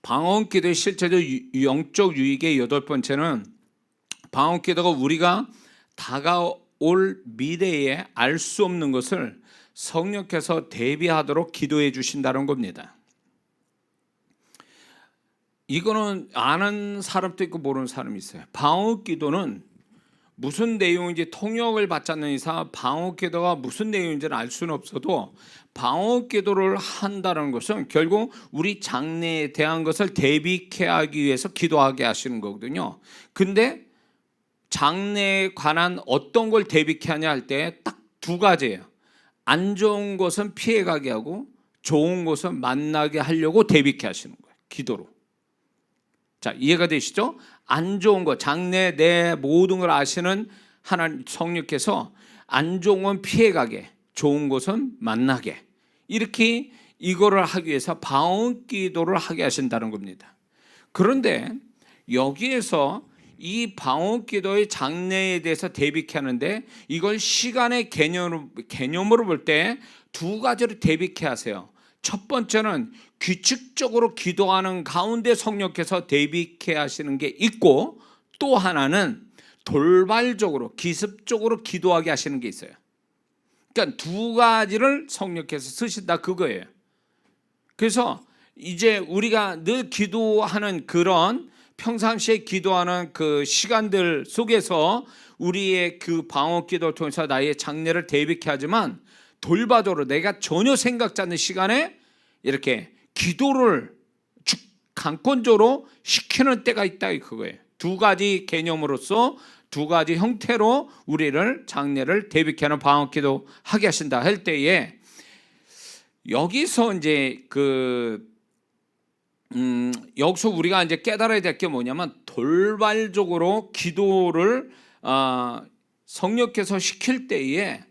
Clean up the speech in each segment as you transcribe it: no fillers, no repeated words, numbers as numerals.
방언기도의 실제적 영적 유익의 8번째는 방언기도가 우리가 다가올 미래에 알 수 없는 것을 성령께서 대비하도록 기도해 주신다는 겁니다. 이거는 아는 사람도 있고 모르는 사람이 있어요. 방언기도는 무슨 내용인지 통역을 받지 않는 이상 방언기도가 무슨 내용인지는 알 수는 없어도 방언기도를 한다는 것은 결국 우리 장래에 대한 것을 대비케 하기 위해서 기도하게 하시는 거거든요. 근데 장래에 관한 어떤 걸 대비케 하냐 할 때 딱 두 가지예요. 안 좋은 것은 피해가게 하고 좋은 것은 만나게 하려고 대비케 하시는 거예요. 기도로. 자, 이해가 되시죠? 안 좋은 것, 장래 내 모든 걸 아시는 하나님 성령께서 안 좋은 건 피해가게, 좋은 것은 만나게, 이렇게 이거를 하기 위해서 방언기도를 하게 하신다는 겁니다. 그런데 여기에서 이 방언기도의 장래에 대해서 대비케 하는데 이걸 시간의 개념으로 볼 때 두 가지로 대비케 하세요. 첫 번째는 규칙적으로 기도하는 가운데 성령께서 대비케 하시는 게 있고, 또 하나는 돌발적으로 기습적으로 기도하게 하시는 게 있어요. 그러니까 두 가지를 성령께서 쓰신다 그거예요. 그래서 이제 우리가 늘 기도하는 그런 평상시에 기도하는 그 시간들 속에서 우리의 그 방언기도를 통해서 나의 장래를 대비케 하지만 돌발적으로 내가 전혀 생각지 않는 시간에 이렇게 기도를 강권적으로 시키는 때가 있다 그거예요. 두 가지 개념으로서 두 가지 형태로 우리를 장래를 대비케 하는 방언기도 하게 하신다 할 때에 여기서 이제 여기서 우리가 이제 깨달아야 될 게 뭐냐면 돌발적으로 기도를 성령께서 시킬 때에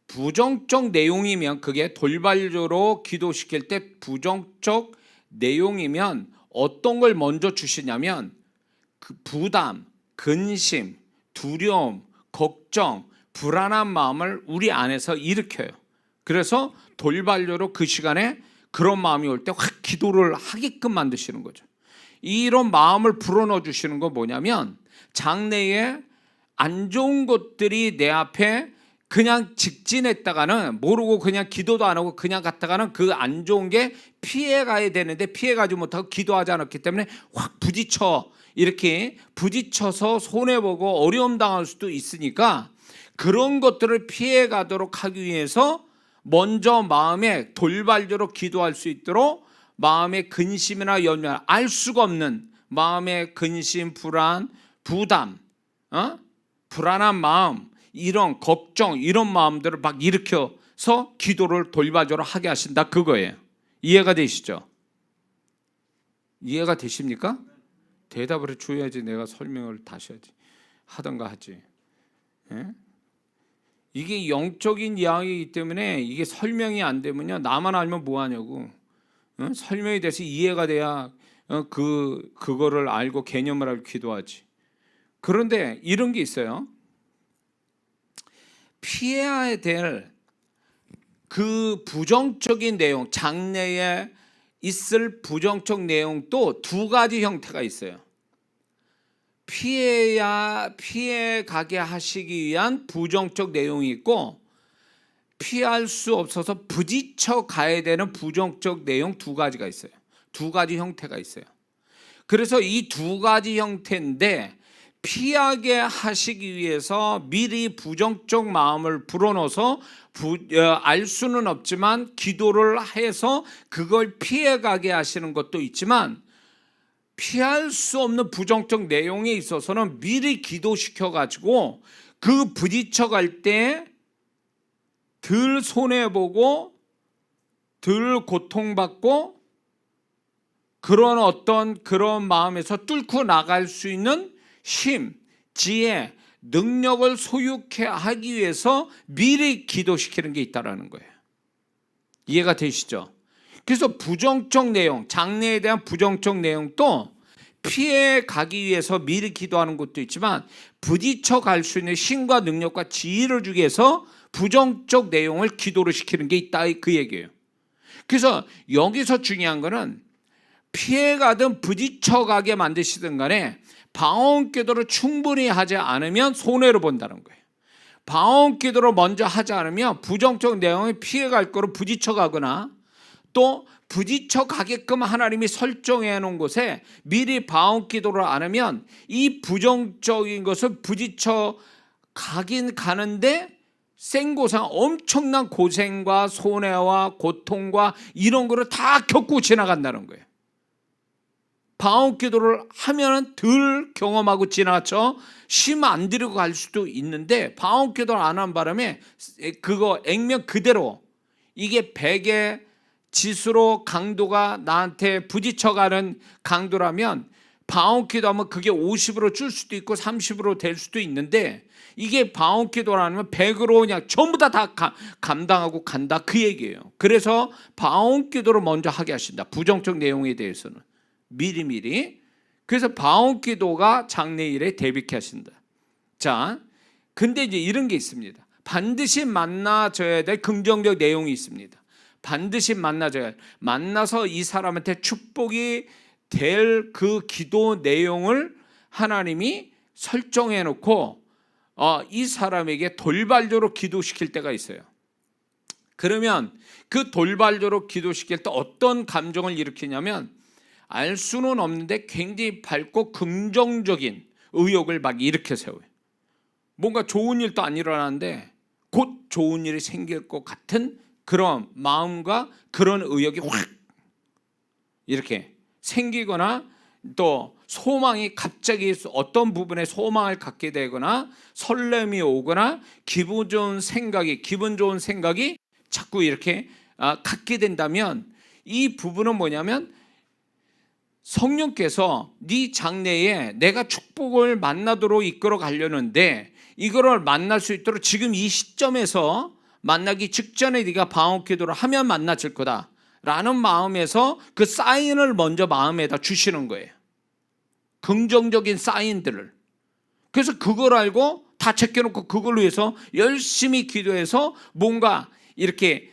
부정적 내용이면, 그게 돌발적으로 기도시킬 때 부정적 내용이면 어떤 걸 먼저 주시냐면 그 부담, 근심, 두려움, 걱정, 불안한 마음을 우리 안에서 일으켜요. 그래서 돌발적으로 그 시간에 그런 마음이 올 때 확 기도를 하게끔 만드시는 거죠. 이런 마음을 불어넣어 주시는 건 뭐냐면 장래에 안 좋은 것들이 내 앞에 그냥 직진했다가는 모르고 그냥 기도도 안 하고 그냥 갔다가는 그 안 좋은 게 피해가야 되는데 피해가지 못하고 기도하지 않았기 때문에 확 이렇게 부딪혀서 손해보고 어려움 당할 수도 있으니까 그런 것들을 피해가도록 하기 위해서 먼저 마음에 돌발적으로 기도할 수 있도록 마음의 근심이나 염려, 알 수가 없는 마음의 근심, 불안, 부담, 불안한 마음, 이런 걱정, 이런 마음들을 막 일으켜서 기도를 돌발적으로 하게 하신다 그거예요. 이해가 되시죠? 이해가 되십니까? 대답을 해줘야지 내가 설명을 다시 하지, 하던가 하지. 예? 이게 영적인 이야기이기 때문에 이게 설명이 안 되면요, 나만 알면 뭐 하냐고. 설명이 돼서 이해가 돼야 그거를 알고 개념을 알고 기도하지. 그런데 이런 게 있어요. 피해야 될 그 부정적인 내용, 장래에 있을 부정적 내용도 두 가지 형태가 있어요. 피해가게 하시기 위한 부정적 내용이 있고, 피할 수 없어서 부딪혀 가야 되는 부정적 내용 두 가지가 있어요. 두 가지 형태가 있어요. 그래서 이 두 가지 형태인데 피하게 하시기 위해서 미리 부정적 마음을 불어넣어서 알 수는 없지만 기도를 해서 그걸 피해가게 하시는 것도 있지만, 피할 수 없는 부정적 내용에 있어서는 미리 기도시켜가지고 그 부딪혀갈 때 덜 손해보고 덜 고통받고 그런 마음에서 뚫고 나갈 수 있는 힘, 지혜, 능력을 소유케 하기 위해서 미리 기도시키는 게 있다는 거예요. 이해가 되시죠? 그래서 부정적 내용, 장래에 대한 부정적 내용도 피해 가기 위해서 미리 기도하는 것도 있지만 부딪혀 갈 수 있는 힘과 능력과 지혜를 주기 위해서 부정적 내용을 기도로 시키는 게 있다 그 얘기예요. 그래서 여기서 중요한 거는 피해가든 부딪혀가게 만드시든 간에 방언 기도를 충분히 하지 않으면 손해를 본다는 거예요. 방언 기도를 먼저 하지 않으면 부정적 내용에 피해갈 거로 부딪혀가거나 또 부딪혀가게끔 하나님이 설정해 놓은 곳에 미리 방언 기도를 안 하면 이 부정적인 것을 부딪혀 가긴 가는데 생고생 엄청난 고생과 손해와 고통과 이런 거를 다 겪고 지나간다는 거예요. 방언 기도를 하면 덜 경험하고 지나쳐 심 안 들이고 갈 수도 있는데 방언 기도를 안 한 바람에 그거 액면 그대로 이게 100의 지수로 강도가 나한테 부딪혀가는 강도라면 방언 기도하면 그게 50으로 줄 수도 있고 30으로 될 수도 있는데 이게 방언 기도를 안 하면 100으로 그냥 전부 다 감당하고 간다 그 얘기예요. 그래서 방언 기도를 먼저 하게 하신다. 부정적 내용에 대해서는 미리미리. 그래서 방언 기도가 장래일에 대비케 하신다. 자, 근데 이제 이런 게 있습니다. 반드시 만나줘야 될 긍정적 내용이 있습니다. 반드시 만나서 이 사람한테 축복이 될 그 기도 내용을 하나님이 설정해 놓고 이 사람에게 돌발적으로 기도시킬 때가 있어요. 그러면 그 돌발적으로 기도시킬 때 어떤 감정을 일으키냐면 알 수는 없는데 굉장히 밝고 긍정적인 의욕을 막 일으켜 세워요. 뭔가 좋은 일도 안 일어나는데 곧 좋은 일이 생길 것 같은 그런 마음과 그런 의욕이 확 이렇게 생기거나 또 소망이 갑자기 어떤 부분에 소망을 갖게 되거나 설렘이 오거나 기분 좋은 생각이 자꾸 이렇게 갖게 된다면 이 부분은 뭐냐면 성령께서 네 장래에 내가 축복을 만나도록 이끌어 가려는데 이거를 만날 수 있도록 지금 이 시점에서 만나기 직전에 네가 방언 기도를 하면 만나질 거다 라는 마음에서 그 사인을 먼저 마음에다 주시는 거예요. 긍정적인 사인들을. 그래서 그걸 알고 다 제껴놓고 그걸로 해서 열심히 기도해서 뭔가 이렇게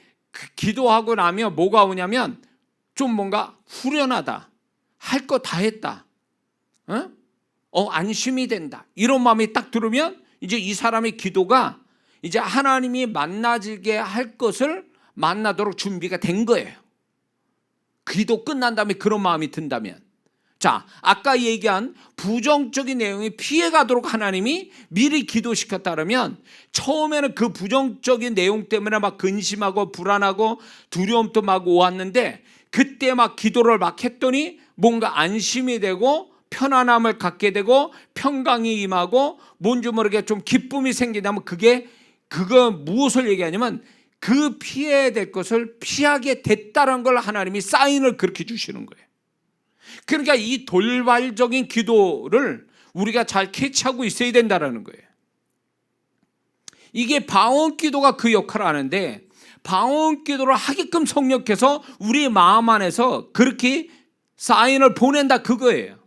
기도하고 나면 뭐가 오냐면 좀 뭔가 후련하다. 할 거 다 했다. 안심이 된다. 이런 마음이 딱 들으면 이제 이 사람의 기도가 이제 하나님이 만나지게 할 것을 만나도록 준비가 된 거예요. 기도 끝난 다음에 그런 마음이 든다면. 자, 아까 얘기한 부정적인 내용이 피해가도록 하나님이 미리 기도시켰다면 처음에는 그 부정적인 내용 때문에 막 근심하고 불안하고 두려움도 막 오았는데 그때 막 기도를 막 했더니 뭔가 안심이 되고 편안함을 갖게 되고 평강이 임하고 뭔지 모르게 좀 기쁨이 생기다면 그거 무엇을 얘기하냐면 그 피해야 될 것을 피하게 됐다는 걸 하나님이 사인을 그렇게 주시는 거예요. 그러니까 이 돌발적인 기도를 우리가 잘 캐치하고 있어야 된다는 거예요. 이게 방언 기도가 그 역할을 하는데 방언 기도를 하게끔 성령께서 우리 마음 안에서 그렇게 사인을 보낸다 그거예요.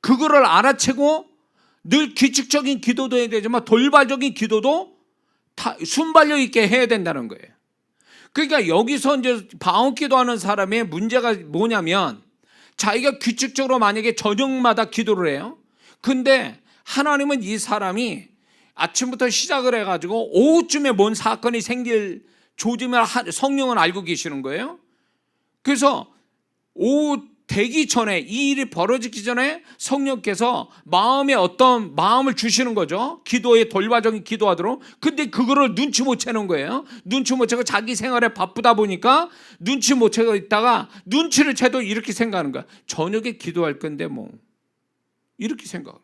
그거를 알아채고 늘 규칙적인 기도도 해야 되지만 돌발적인 기도도 다 순발력 있게 해야 된다는 거예요. 그러니까 여기서 이제 방언 기도하는 사람의 문제가 뭐냐면 자기가 규칙적으로 만약에 저녁마다 기도를 해요. 근데 하나님은 이 사람이 아침부터 시작을 해가지고 오후쯤에 뭔 사건이 생길 조짐을 성령은 알고 계시는 거예요. 그래서 오후 되기 전에 이 일이 벌어지기 전에 성령께서 마음에 어떤 마음을 주시는 거죠. 기도에 돌발적인 기도하도록. 근데 그거를 눈치 못 채는 거예요. 눈치 못 채고 자기 생활에 바쁘다 보니까 눈치 못 채고 있다가 눈치를 채도 이렇게 생각하는 거야. 저녁에 기도할 건데 뭐 이렇게 생각.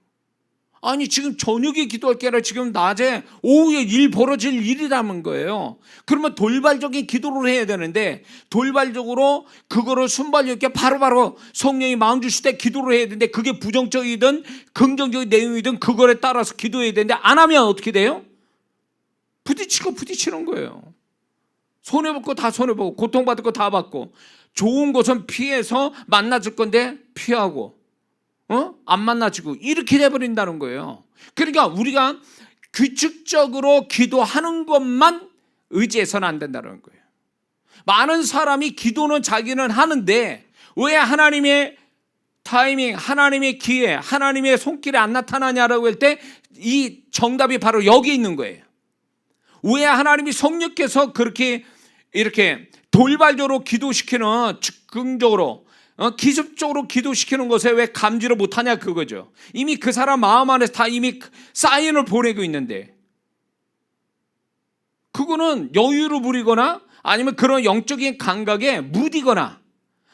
아니 지금 저녁에 기도할 게 아니라 지금 낮에 오후에 일 벌어질 일이라는 거예요. 그러면 돌발적인 기도를 해야 되는데 돌발적으로 그거를 순발력 있게 바로바로 성령이 마음 주실 때 기도를 해야 되는데 그게 부정적이든 긍정적인 내용이든 그거에 따라서 기도해야 되는데 안 하면 어떻게 돼요? 부딪히는 거예요. 손해볼 거 다 손해보고 고통받을 거 다 받고 좋은 것은 피해서 만나줄 건데 피하고 안 만나지고 이렇게 돼버린다는 거예요. 그러니까 우리가 규칙적으로 기도하는 것만 의지해서는 안 된다는 거예요. 많은 사람이 기도는 자기는 하는데 왜 하나님의 타이밍, 하나님의 기회, 하나님의 손길이 안 나타나냐라고 할 때 이 정답이 바로 여기 있는 거예요. 왜 하나님이 성령께서 그렇게 이렇게 돌발적으로 기도시키는, 즉흥적으로 기습적으로 기도시키는 것에 왜 감지를 못하냐 그거죠. 이미 그 사람 마음 안에서 다 이미 사인을 보내고 있는데, 그거는 여유를 부리거나 아니면 그런 영적인 감각에 무디거나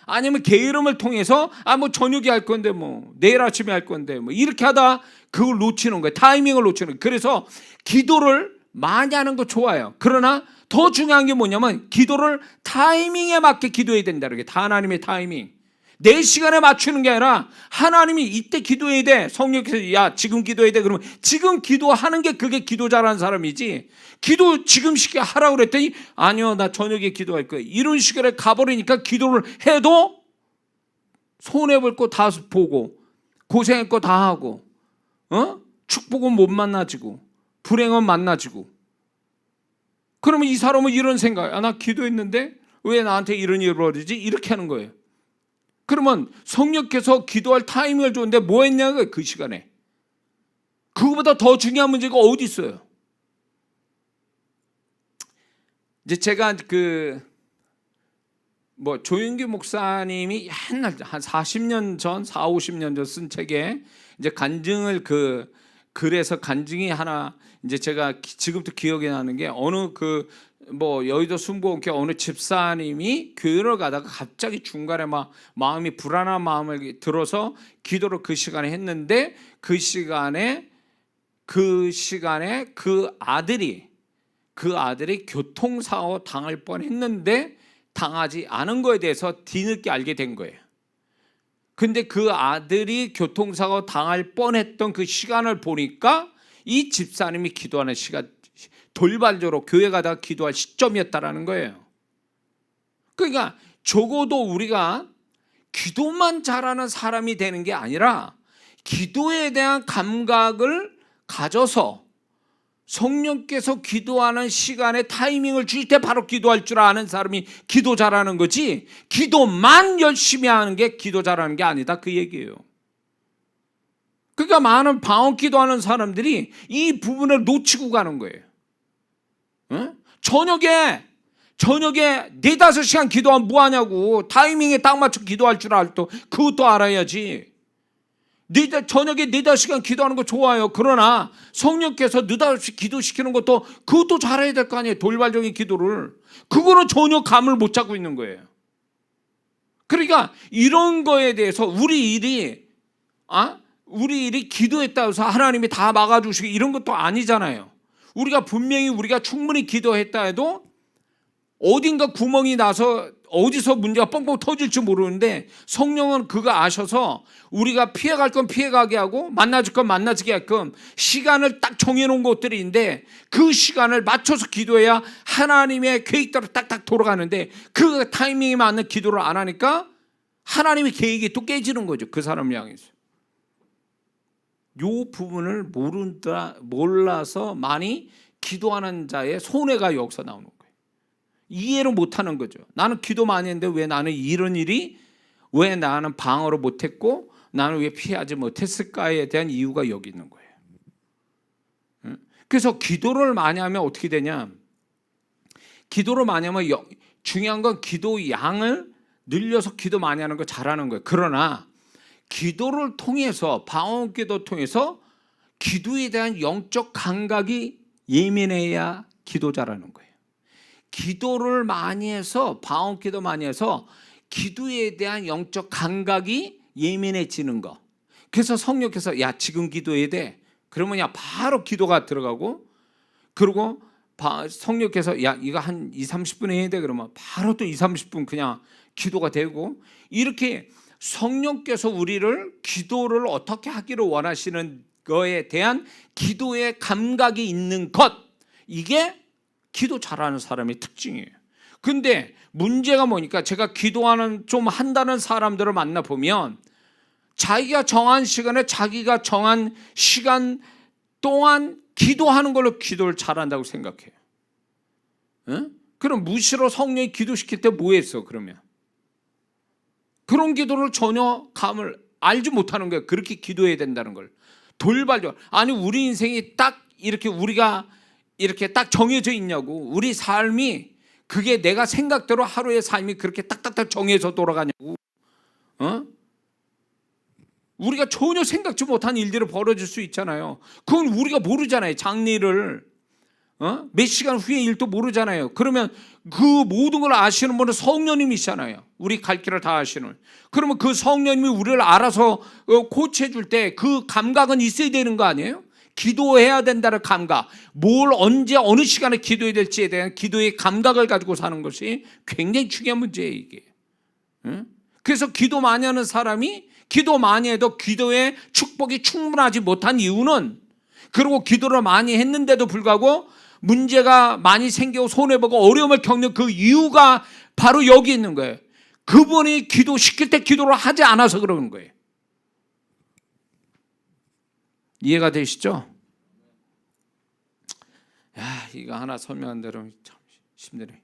아니면 게으름을 통해서 뭐 저녁에 할 건데 뭐 내일 아침에 할 건데 뭐 이렇게 하다 그걸 놓치는 거예요. 타이밍을 놓치는 거예요. 그래서 기도를 많이 하는 거 좋아요. 그러나 더 중요한 게 뭐냐면 기도를 타이밍에 맞게 기도해야 된다는 게, 다 하나님의 타이밍. 내 시간에 맞추는 게 아니라 하나님이 이때 기도해야 돼. 성령께서 야 지금 기도해야 돼. 그러면 지금 기도하는 게 그게 기도 잘하는 사람이지, 기도 지금 시간 하라고 그랬더니 아니요 나 저녁에 기도할 거예요, 이런 식으로 가버리니까 기도를 해도 손해볼 거 다 보고 고생할 거 다 하고 축복은 못 만나지고 불행은 만나지고, 그러면 이 사람은 이런 생각, 나 기도했는데 왜 나한테 이런 일이 벌어지지, 이렇게 하는 거예요. 그러면 성령께서 기도할 타이밍을 줬는데 뭐 했냐고요, 그 시간에. 그거보다 더 중요한 문제가 어디 있어요. 이제 제가 조윤기 목사님이 옛날 한 40년 전, 50년 전 쓴 책에 이제 간증을 글에서 간증이 하나, 이제 제가 지금도 기억이 나는 게, 어느 여의도 순복음교회 어느 집사님이 교회를 가다가 갑자기 중간에 마음이 불안한 마음을 들어서 기도를 그 시간에 했는데, 그 시간에 그 아들이 교통사고 당할 뻔했는데 당하지 않은 거에 대해서 뒤늦게 알게 된 거예요. 근데 그 아들이 교통사고 당할 뻔했던 그 시간을 보니까 이 집사님이 기도하는 시간, 돌발적으로 교회 가다가 기도할 시점이었다라는 거예요. 그러니까 적어도 우리가 기도만 잘하는 사람이 되는 게 아니라 기도에 대한 감각을 가져서 성령께서 기도하는 시간에 타이밍을 주실 때 바로 기도할 줄 아는 사람이 기도 잘하는 거지, 기도만 열심히 하는 게 기도 잘하는 게 아니다, 그 얘기예요. 그러니까 많은 방언 기도하는 사람들이 이 부분을 놓치고 가는 거예요. 저녁에 4-5시간 기도하면 뭐하냐고. 타이밍에 딱 맞춰 기도할 줄 알도 그것도 알아야지. 저녁에 4-5시간 기도하는 거 좋아요. 그러나 성령께서 느닷없이 기도시키는 것도 그것도 잘해야 될 거 아니에요, 돌발적인 기도를. 그거는 전혀 감을 못 잡고 있는 거예요. 그러니까 이런 거에 대해서 우리 일이 기도했다고 해서 하나님이 다 막아주시고 이런 것도 아니잖아요. 우리가 분명히 우리가 충분히 기도했다 해도 어딘가 구멍이 나서 어디서 문제가 뻥뻥 터질지 모르는데, 성령은 그거 아셔서 우리가 피해갈 건 피해가게 하고 만나질 건 만나지게 하게끔 시간을 딱 정해놓은 것들인데, 그 시간을 맞춰서 기도해야 하나님의 계획대로 딱딱 돌아가는데, 그 타이밍에 맞는 기도를 안 하니까 하나님의 계획이 또 깨지는 거죠, 그 사람을 향해서. 이 부분을 몰라서 많이 기도하는 자의 손해가 여기서 나오는 거예요. 이해를 못하는 거죠. 나는 기도 많이 했는데 왜 나는 이런 일이, 왜 나는 방어를 못했고 나는 왜 피하지 못했을까에 대한 이유가 여기 있는 거예요. 그래서 기도를 많이 하면 어떻게 되냐, 기도를 많이 하면 중요한 건 기도 양을 늘려서 기도 많이 하는 거 잘하는 거예요. 그러나 기도를 통해서, 방언 기도 통해서 기도에 대한 영적 감각이 예민해야 기도 잘하는 거예요. 기도를 많이 해서, 방언 기도 많이 해서 기도에 대한 영적 감각이 예민해지는 거. 그래서 성령께서 야 지금 기도해야 돼, 그러면 바로 기도가 들어가고, 그리고 성령께서 야 이거 한 20-30분 해야 돼, 그러면 바로 또 20-30분 그냥 기도가 되고, 이렇게 성령께서 우리를 기도를 어떻게 하기를 원하시는 거에 대한 기도의 감각이 있는 것, 이게 기도 잘하는 사람의 특징이에요. 근데 문제가 뭐니까, 제가 기도하는 좀 한다는 사람들을 만나보면 자기가 정한 시간에 자기가 정한 시간 동안 기도하는 걸로 기도를 잘한다고 생각해요. 그럼 무시로 성령이 기도시킬 때 뭐 했어 그러면? 그런 기도를 전혀 감을 알지 못하는 거예요. 그렇게 기도해야 된다는 걸. 돌발적. 아니 우리 인생이 딱 이렇게 우리가 이렇게 딱 정해져 있냐고. 우리 삶이 그게 내가 생각대로 하루의 삶이 그렇게 딱딱딱 정해져 돌아가냐고. 우리가 전혀 생각지 못한 일들이 벌어질 수 있잖아요. 그건 우리가 모르잖아요. 장래를 몇 시간 후의 일도 모르잖아요. 그러면 그 모든 걸 아시는 분은 성령님이시잖아요. 우리 갈 길을 다 아시는. 그러면 그 성령님이 우리를 알아서 고쳐줄 때 그 감각은 있어야 되는 거 아니에요? 기도해야 된다는 감각, 뭘 언제 어느 시간에 기도해야 될지에 대한 기도의 감각을 가지고 사는 것이 굉장히 중요한 문제예요, 이게. 그래서 기도 많이 하는 사람이 기도 많이 해도 기도의 축복이 충분하지 못한 이유는, 그리고 기도를 많이 했는데도 불구하고 문제가 많이 생기고 손해보고 어려움을 겪는 그 이유가 바로 여기 있는 거예요. 그분이 기도 시킬 때 기도를 하지 않아서 그러는 거예요. 이해가 되시죠? 이거 하나 설명한 대로 참 힘드네.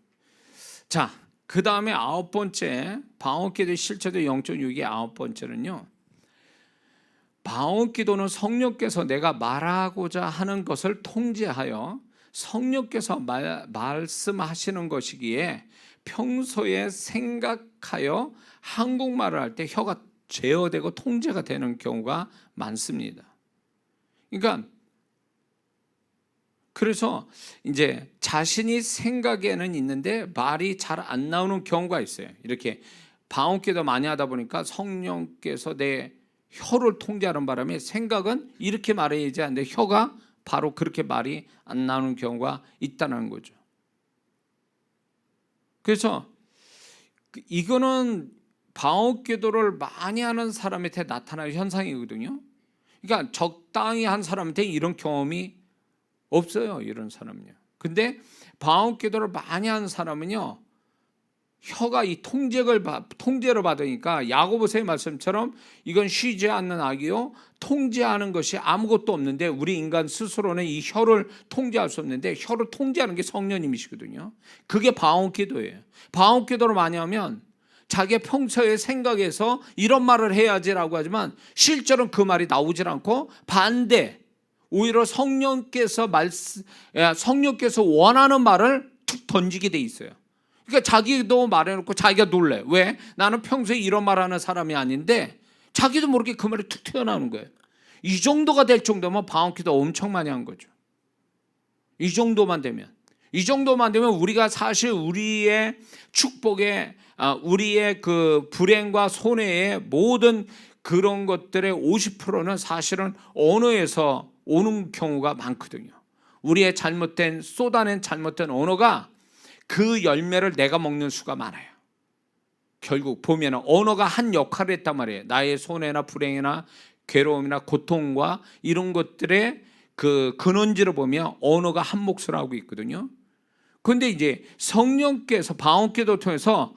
자, 그 다음에 9번째, 방언기도의 실체도 0.6의 9번째는요, 방언기도는 성령께서 내가 말하고자 하는 것을 통제하여 성령께서 말씀하시는 것이기에 평소에 생각하여 한국말을 할 때 혀가 제어되고 통제가 되는 경우가 많습니다. 그러니까 그래서 이제 자신이 생각에는 있는데 말이 잘 안 나오는 경우가 있어요. 이렇게 방언기도 많이 하다 보니까 성령께서 내 혀를 통제하는 바람에 생각은 이렇게 말해야지 하는데 혀가 바로 그렇게 말이 안 나오는 경우가 있다는 거죠. 그래서 이거는 방언기도를 많이 하는 사람한테 나타나는 현상이거든요. 그러니까 적당히 한 사람한테 이런 경험이 없어요, 이런 사람은요. 근데 방언기도를 많이 하는 사람은요, 혀가 이 통제를 받으니까 야고보서의 말씀처럼 이건 쉬지 않는 악이요, 통제하는 것이 아무것도 없는데 우리 인간 스스로는 이 혀를 통제할 수 없는데 혀를 통제하는 게 성령님이시거든요. 그게 방언기도예요. 방언기도를 많이 하면 자기 평소의 생각에서 이런 말을 해야지라고 하지만 실제로는 그 말이 나오질 않고 반대, 오히려 성령께서 원하는 말을 툭 던지게 돼 있어요. 그러니까 자기도 말해놓고 자기가 놀래. 왜? 나는 평소에 이런 말하는 사람이 아닌데 자기도 모르게 그 말이 툭 튀어나오는 거예요. 이 정도가 될 정도면 방언기도 엄청 많이 한 거죠. 이 정도만 되면 우리가 사실 우리의 축복에, 우리의 그 불행과 손해의 모든 그런 것들의 50%는 사실은 언어에서 오는 경우가 많거든요. 우리의 쏟아낸 잘못된 언어가 그 열매를 내가 먹는 수가 많아요. 결국 보면 언어가 한 역할을 했단 말이에요. 나의 손해나 불행이나 괴로움이나 고통과 이런 것들의 그 근원지를 보면 언어가 한 몫을 하고 있거든요. 그런데 이제 성령께서 방언기도를 통해서,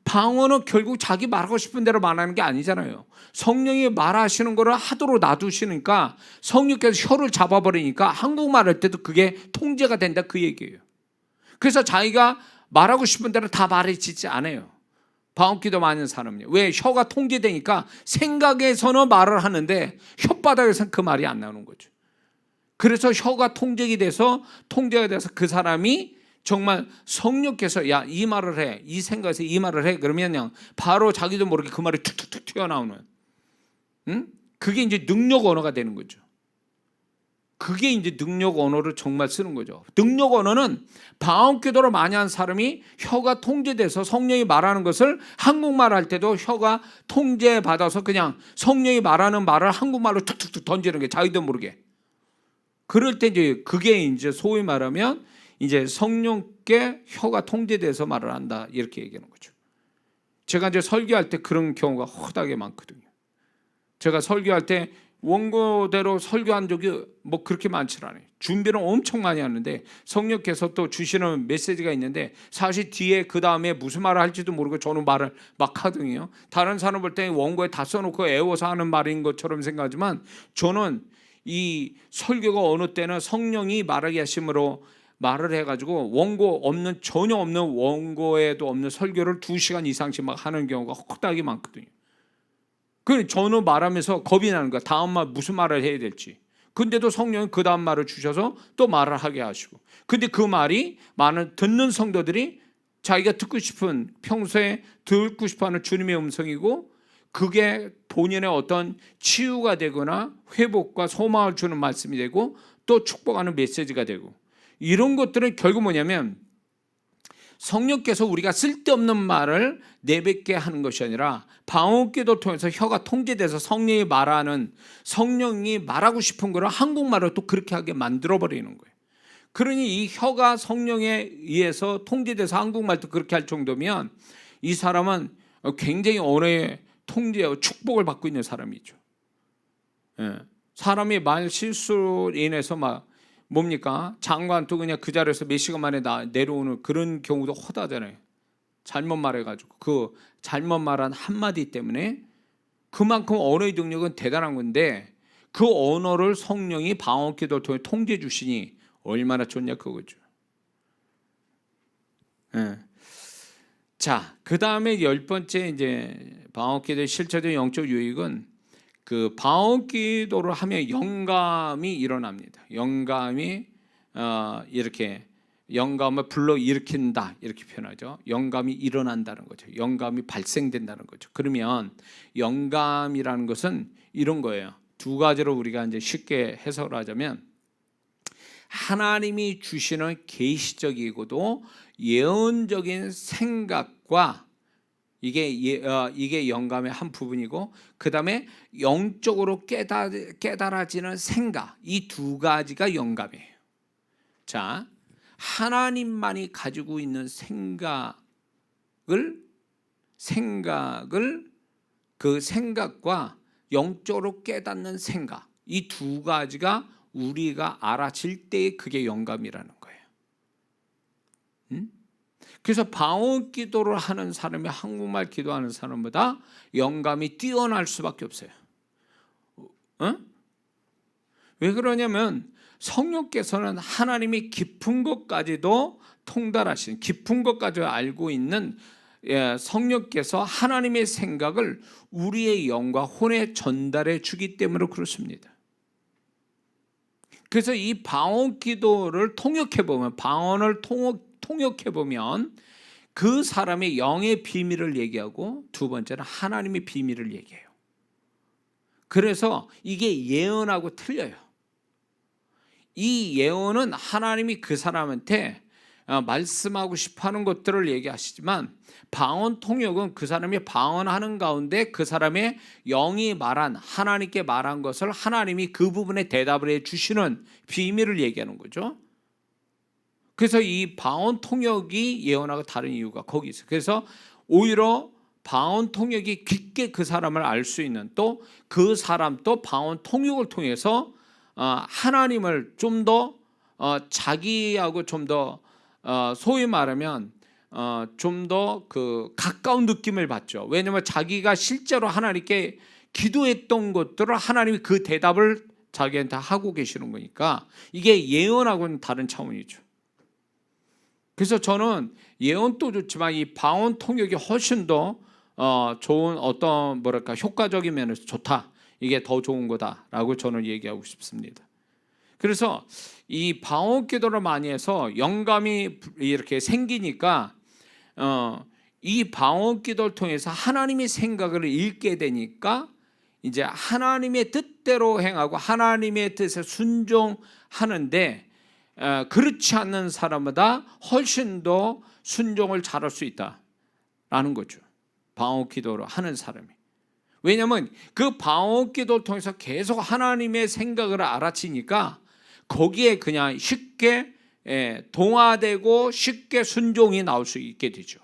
방언은 결국 자기 말하고 싶은 대로 말하는 게 아니잖아요. 성령이 말하시는 거를 하도록 놔두시니까 성령께서 혀를 잡아버리니까 한국말 할 때도 그게 통제가 된다, 그 얘기예요. 그래서 자기가 말하고 싶은 대로 다 말해지지 않아요. 방언기도 많은 사람은요. 왜? 혀가 통제되니까 생각에서는 말을 하는데 혓바닥에서는 그 말이 안 나오는 거죠. 그래서 혀가 통제가 돼서 그 사람이 정말 성령께서 야, 이 말을 해, 이 생각에서 이 말을 해, 그러면 그냥 바로 자기도 모르게 그 말이 툭툭툭 튀어나오는, 그게 이제 능력 언어가 되는 거죠. 그게 이제 능력 언어를 정말 쓰는 거죠. 능력 언어는 방언기도를 많이 한 사람이 혀가 통제돼서 성령이 말하는 것을 한국말 할 때도 혀가 통제받아서 그냥 성령이 말하는 말을 한국말로 툭툭툭 던지는 게 자기도 모르게. 그럴 때 이제 그게 이제 소위 말하면 이제 성령께 혀가 통제돼서 말을 한다, 이렇게 얘기하는 거죠. 제가 이제 설교할 때 그런 경우가 허다하게 많거든요. 제가 설교할 때 원고대로 설교한 적이 뭐 그렇게 많지 않아요. 준비를 엄청 많이 하는데 성령께서 또 주시는 메시지가 있는데 사실 뒤에 그 다음에 무슨 말을 할지도 모르고 저는 말을 막 하거든요. 다른 사람 볼 때 원고에 다 써놓고 애워서 하는 말인 것처럼 생각하지만 저는 이 설교가 어느 때는 성령이 말하게 하심으로 말을 해가지고 원고 없는, 전혀 없는, 원고에도 없는 설교를 2시간 이상씩 막 하는 경우가 허다하게 많거든요. 그 저는 말하면서 겁이 나는 거야. 다음 말 무슨 말을 해야 될지. 근데도 성령은 그 다음 말을 주셔서 또 말을 하게 하시고, 근데 그 말이 많은 듣는 성도들이 자기가 듣고 싶은, 평소에 듣고 싶어하는 주님의 음성이고, 그게 본인의 어떤 치유가 되거나 회복과 소망을 주는 말씀이 되고 또 축복하는 메시지가 되고, 이런 것들은 결국 뭐냐면 성령께서 우리가 쓸데없는 말을 내뱉게 하는 것이 아니라 방언기도를 통해서 혀가 통제돼서 성령이 말하는, 성령이 말하고 싶은 거를 한국말을 또 그렇게 하게 만들어버리는 거예요. 그러니 이 혀가 성령에 의해서 통제돼서 한국말도 그렇게 할 정도면 이 사람은 굉장히 언어의 통제와 축복을 받고 있는 사람이죠. 사람이 말 실수로 인해서 막 뭡니까? 장관도 그냥 그 자리에서 몇 시간 만에 내려오는 그런 경우도 허다잖아요. 잘못 말해가지고 그 잘못 말한 한마디 때문에 그만큼 언어의 능력은 대단한 건데, 그 언어를 성령이 방언기도를 통해 통제해 주시니 얼마나 좋냐 그거죠. 자, 그 다음에 10번째 이제 방언기도의 실제적인 영적 유익은, 그 방언기도를 하면 영감이 일어납니다. 영감이 이렇게 영감을 불러 일으킨다 이렇게 표현하죠. 영감이 일어난다는 거죠. 영감이 발생된다는 거죠. 그러면 영감이라는 것은 이런 거예요. 두 가지로 우리가 이제 쉽게 해석을 하자면, 하나님이 주시는 계시적이고도 예언적인 생각과 이게 영감의 한 부분이고, 그 다음에 영적으로 깨달아지는 생각, 이 두 가지가 영감이에요. 자, 하나님만이 가지고 있는 생각을 그 생각과 영적으로 깨닫는 생각, 이 두 가지가 우리가 알아질 때 그게 영감이라는 거예요. 그래서 방언기도를 하는 사람이 한국말 기도하는 사람보다 영감이 뛰어날 수밖에 없어요. 왜 그러냐면 성령께서는 하나님이 깊은 것까지도 통달하신, 깊은 것까지 알고 있는 성령께서 하나님의 생각을 우리의 영과 혼에 전달해 주기 때문에 그렇습니다. 그래서 이 방언기도를 통역해보면, 방언을 통역해보면 그 사람의 영의 비밀을 얘기하고, 두 번째는 하나님의 비밀을 얘기해요. 그래서 이게 예언하고 틀려요. 이 예언은 하나님이 그 사람한테 말씀하고 싶어하는 것들을 얘기하시지만, 방언 통역은 그 사람이 방언하는 가운데 그 사람의 영이 말한, 하나님께 말한 것을 하나님이 그 부분에 대답을 해 주시는 비밀을 얘기하는 거죠. 그래서 이 방언 통역이 예언하고 다른 이유가 거기 있어요. 그래서 오히려 방언 통역이 깊게 그 사람을 알 수 있는, 또 그 사람도 방언 통역을 통해서 하나님을 좀 더 자기하고 좀 더 소위 말하면 좀 더 그 가까운 느낌을 받죠. 왜냐하면 자기가 실제로 하나님께 기도했던 것들을 하나님이 그 대답을 자기한테 하고 계시는 거니까 이게 예언하고는 다른 차원이죠. 그래서 저는 예언도 좋지만 이 방언 통역이 훨씬 더 좋은, 어떤 뭐랄까 효과적인 면에서 좋다, 이게 더 좋은 거다라고 저는 얘기하고 싶습니다. 그래서 이 방언 기도를 많이 해서 영감이 이렇게 생기니까 이 방언 기도를 통해서 하나님의 생각을 읽게 되니까 이제 하나님의 뜻대로 행하고 하나님의 뜻에 순종하는데, 그렇지 않는 사람보다 훨씬 더 순종을 잘할 수 있다라는 거죠. 방언 기도를 하는 사람이. 왜냐하면 그 방언 기도를 통해서 계속 하나님의 생각을 알아채니까 거기에 그냥 쉽게 동화되고 쉽게 순종이 나올 수 있게 되죠.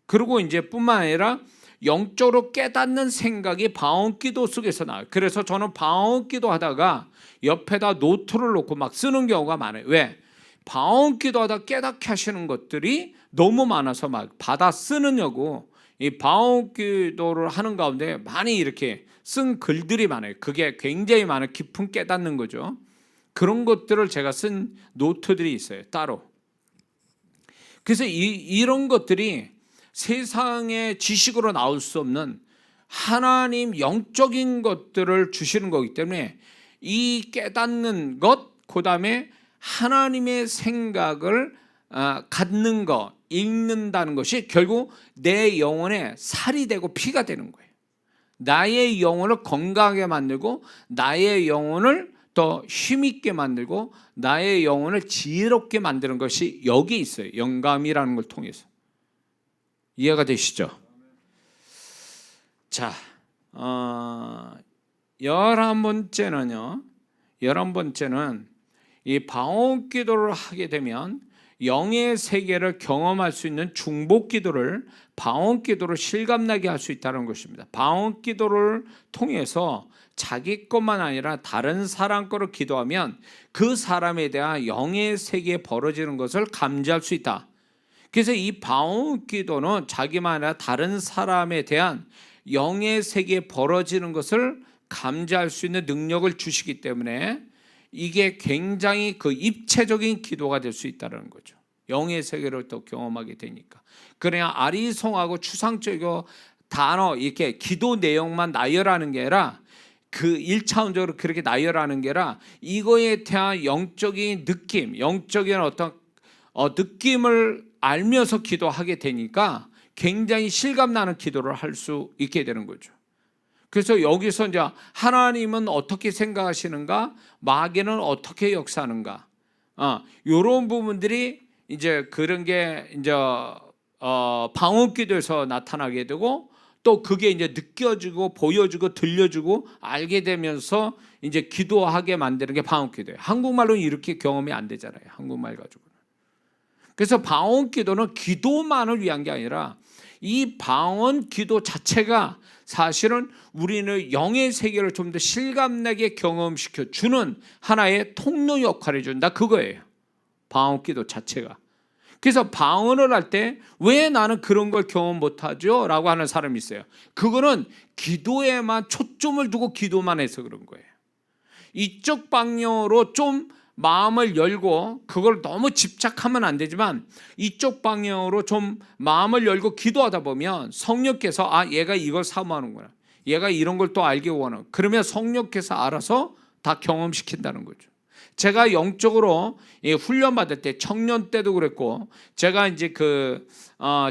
그리고 이제 뿐만 아니라 영적으로 깨닫는 생각이 방언 기도 속에서 나와요. 그래서 저는 방언 기도 하다가 옆에다 노트를 놓고 막 쓰는 경우가 많아요. 왜? 방언 기도하다 깨닫게 하시는 것들이 너무 많아서 막 받아 쓰느냐고. 이 방언 기도를 하는 가운데 많이 이렇게 쓴 글들이 많아요. 그게 굉장히 많은 깊은 깨닫는 거죠. 그런 것들을 제가 쓴 노트들이 있어요, 따로. 그래서 이런 것들이 세상의 지식으로 나올 수 없는 하나님 영적인 것들을 주시는 거기 때문에 이 깨닫는 것, 그 다음에 하나님의 생각을 갖는 거, 읽는다는 것이 결국 내 영혼에 살이 되고 피가 되는 거예요. 나의 영혼을 건강하게 만들고 나의 영혼을 더 힘있게 만들고 나의 영혼을 지혜롭게 만드는 것이 여기 있어요. 영감이라는 걸 통해서. 이해가 되시죠? 자, 11번째는요. 11번째는 이 방언 기도를 하게 되면 영의 세계를 경험할 수 있는 중복 기도를 방언 기도로 실감나게 할 수 있다는 것입니다. 방언 기도를 통해서 자기 것만 아니라 다른 사람 거를 기도하면 그 사람에 대한 영의 세계에 벌어지는 것을 감지할 수 있다. 그래서 이 방언 기도는 자기만 아니라 다른 사람에 대한 영의 세계에 벌어지는 것을 감지할 수 있는 능력을 주시기 때문에 이게 굉장히 그 입체적인 기도가 될 수 있다는 거죠. 영의 세계를 또 경험하게 되니까. 그냥 아리송하고 추상적이고 단어 이렇게 기도 내용만 나열하는 게 아니라 그 1차원적으로 그렇게 나열하는 게 아니라 이거에 대한 영적인 느낌, 영적인 어떤 느낌을 알면서 기도하게 되니까 굉장히 실감나는 기도를 할 수 있게 되는 거죠. 그래서 여기서 이제 하나님은 어떻게 생각하시는가, 마귀는 어떻게 역사하는가, 이런 부분들이 이제 그런 게 이제 방언기도에서 나타나게 되고 또 그게 이제 느껴지고 보여지고 들려지고 알게 되면서 이제 기도하게 만드는 게 방언기도예요. 한국말로는 이렇게 경험이 안 되잖아요. 한국말 가지고는. 그래서 방언기도는 기도만을 위한 게 아니라 이 방언기도 자체가 사실은 우리는 영의 세계를 좀 더 실감나게 경험시켜 주는 하나의 통로 역할을 준다, 그거예요. 방언기도 자체가. 그래서 방언을 할 때 왜 나는 그런 걸 경험 못하죠? 라고 하는 사람이 있어요. 그거는 기도에만 초점을 두고 기도만 해서 그런 거예요. 이쪽 방향으로 좀 마음을 열고 그걸 너무 집착하면 안 되지만 이쪽 방향으로 좀 마음을 열고 기도하다 보면 성령께서 얘가 이걸 사모하는구나, 얘가 이런 걸 또 알게 원하는, 그러면 성령께서 알아서 다 경험시킨다는 거죠. 제가 영적으로 훈련받을 때 청년 때도 그랬고 제가 이제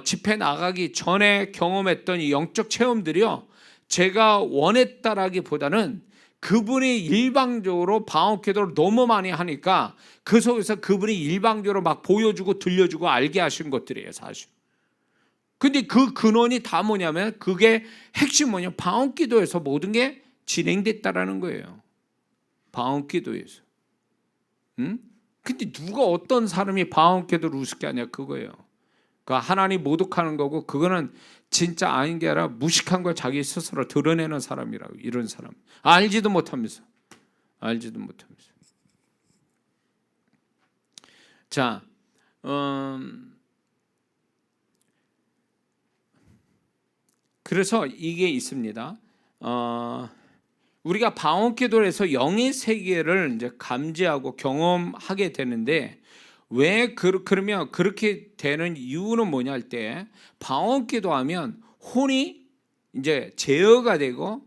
집회 나가기 전에 경험했던 이 영적 체험들이요, 제가 원했다라기보다는 그분이 일방적으로 방언기도를 너무 많이 하니까 그 속에서 그분이 일방적으로 막 보여주고 들려주고 알게 하신 것들이에요, 사실. 근데 그 근원이 다 뭐냐면 그게 핵심 뭐냐, 방언기도에서 모든 게 진행됐다라는 거예요. 방언기도에서. 근데 누가 어떤 사람이 방언기도를 우습게 하냐, 그거예요. 하나님 모독하는 거고 그거는 진짜 아닌 게 아니라 무식한 걸 자기 스스로 드러내는 사람이라고. 이런 사람 알지도 못하면서. 자, 그래서 이게 있습니다. 우리가 방언기도를 해서 영의 세계를 이제 감지하고 경험하게 되는데 왜 그러면 그렇게 되는 이유는 뭐냐 할 때, 방언기도하면 혼이 이제 제어가 되고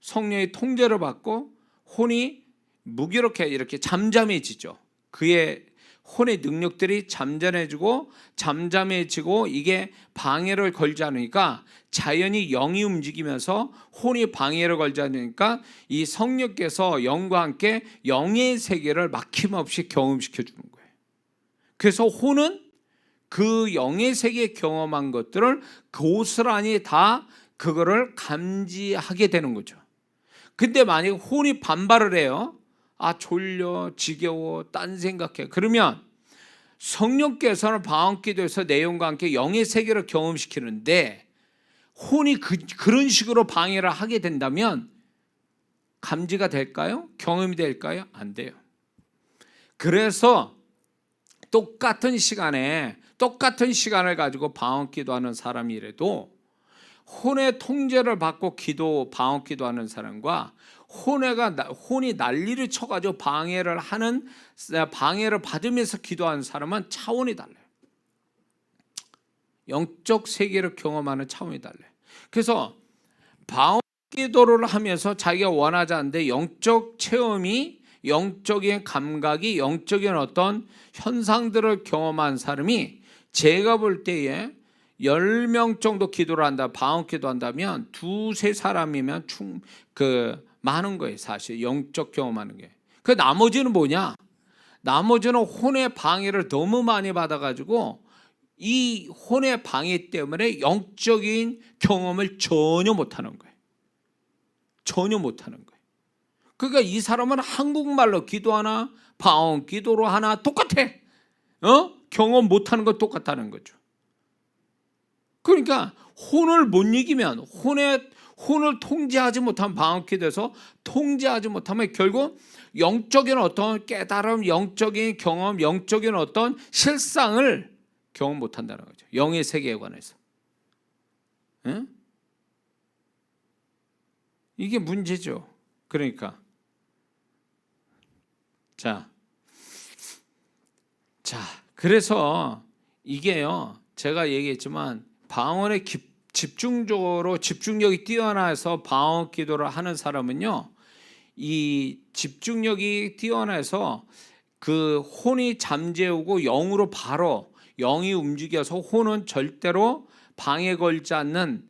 성령의 통제를 받고 혼이 무기롭게 이렇게 잠잠해지죠. 그의 혼의 능력들이 잠잠해지고 이게 방해를 걸지 않으니까 자연히 영이 움직이면서 혼이 방해를 걸지 않으니까 이 성령께서 영과 함께 영의 세계를 막힘없이 경험시켜 주는 거예요. 그래서 혼은 그 영의 세계 경험한 것들을 고스란히 다 그거를 감지하게 되는 거죠. 근데 만약에 혼이 반발을 해요. 졸려, 지겨워, 딴 생각해. 그러면 성령께서는 방언기도에서 내용과 함께 영의 세계를 경험시키는데 혼이 그런 식으로 방해를 하게 된다면 감지가 될까요? 경험이 될까요? 안 돼요. 그래서 똑같은 시간을 가지고 방언기도하는 사람이라도 혼의 통제를 받고 방언기도하는 사람과 혼이 난리를 쳐가지고 방해를 받으면서 기도하는 사람은 차원이 달라요. 영적 세계를 경험하는 차원이 달라요. 그래서 방언 기도를 하면서 자기가 원하지 않는데 영적 체험이, 영적인 감각이, 영적인 어떤 현상들을 경험한 사람이, 제가 볼 때에 10명 정도 기도를 한다, 방언 기도한다면 두세 사람이면 많은 거예요. 사실 영적 경험하는 게. 그 나머지는 뭐냐? 나머지는 혼의 방해를 너무 많이 받아가지고 이 혼의 방해 때문에 영적인 경험을 전혀 못하는 거예요. 전혀 못하는 거예요. 그러니까 이 사람은 한국말로 기도하나 방언 기도로 하나 똑같아. 경험 못하는 건 똑같다는 거죠. 그러니까 혼을 못 이기면, 혼을 통제하지 못하면, 방언 기도에서 통제하지 못하면 결국 영적인 어떤 깨달음, 영적인 경험, 영적인 어떤 실상을 경험 못한다는 거죠. 영의 세계에 관해서. 응? 이게 문제죠. 그러니까 자, 그래서 이게요, 제가 얘기했지만 방언에 집중력이 뛰어나서 방언 기도를 하는 사람은요, 이 집중력이 뛰어나서 그 혼이 잠재우고 영으로 바로 영이 움직여서 혼은 절대로 방해 걸지 않는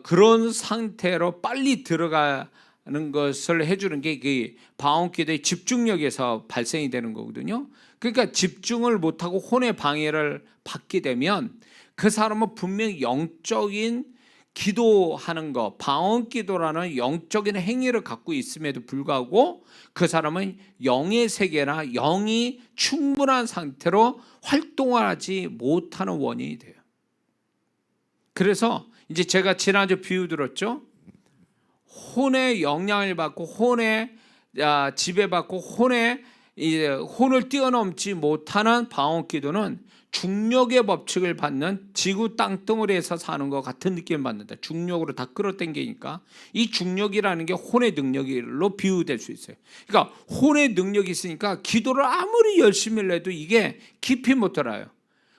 그런 상태로 빨리 들어가는 것을 해주는 게 그 방언 기도의 집중력에서 발생이 되는 거거든요. 그러니까 집중을 못하고 혼의 방해를 받게 되면 그 사람은 분명히 영적인 기도하는 거, 방언 기도라는 영적인 행위를 갖고 있음에도 불구하고 그 사람은 영의 세계나 영이 충분한 상태로 활동하지 못하는 원인이 돼요. 그래서 이제 제가 지난주 비유 들었죠. 혼의 영향을 받고 혼의 지배받고 혼을 뛰어넘지 못하는 방언 기도는 중력의 법칙을 받는 지구 땅덩어리에서 사는 것 같은 느낌을 받는다. 중력으로 다 끌어당기니까 이 중력이라는 게 혼의 능력으로 비유될 수 있어요. 그러니까 혼의 능력이 있으니까 기도를 아무리 열심히 해도 이게 깊이 못 들어요.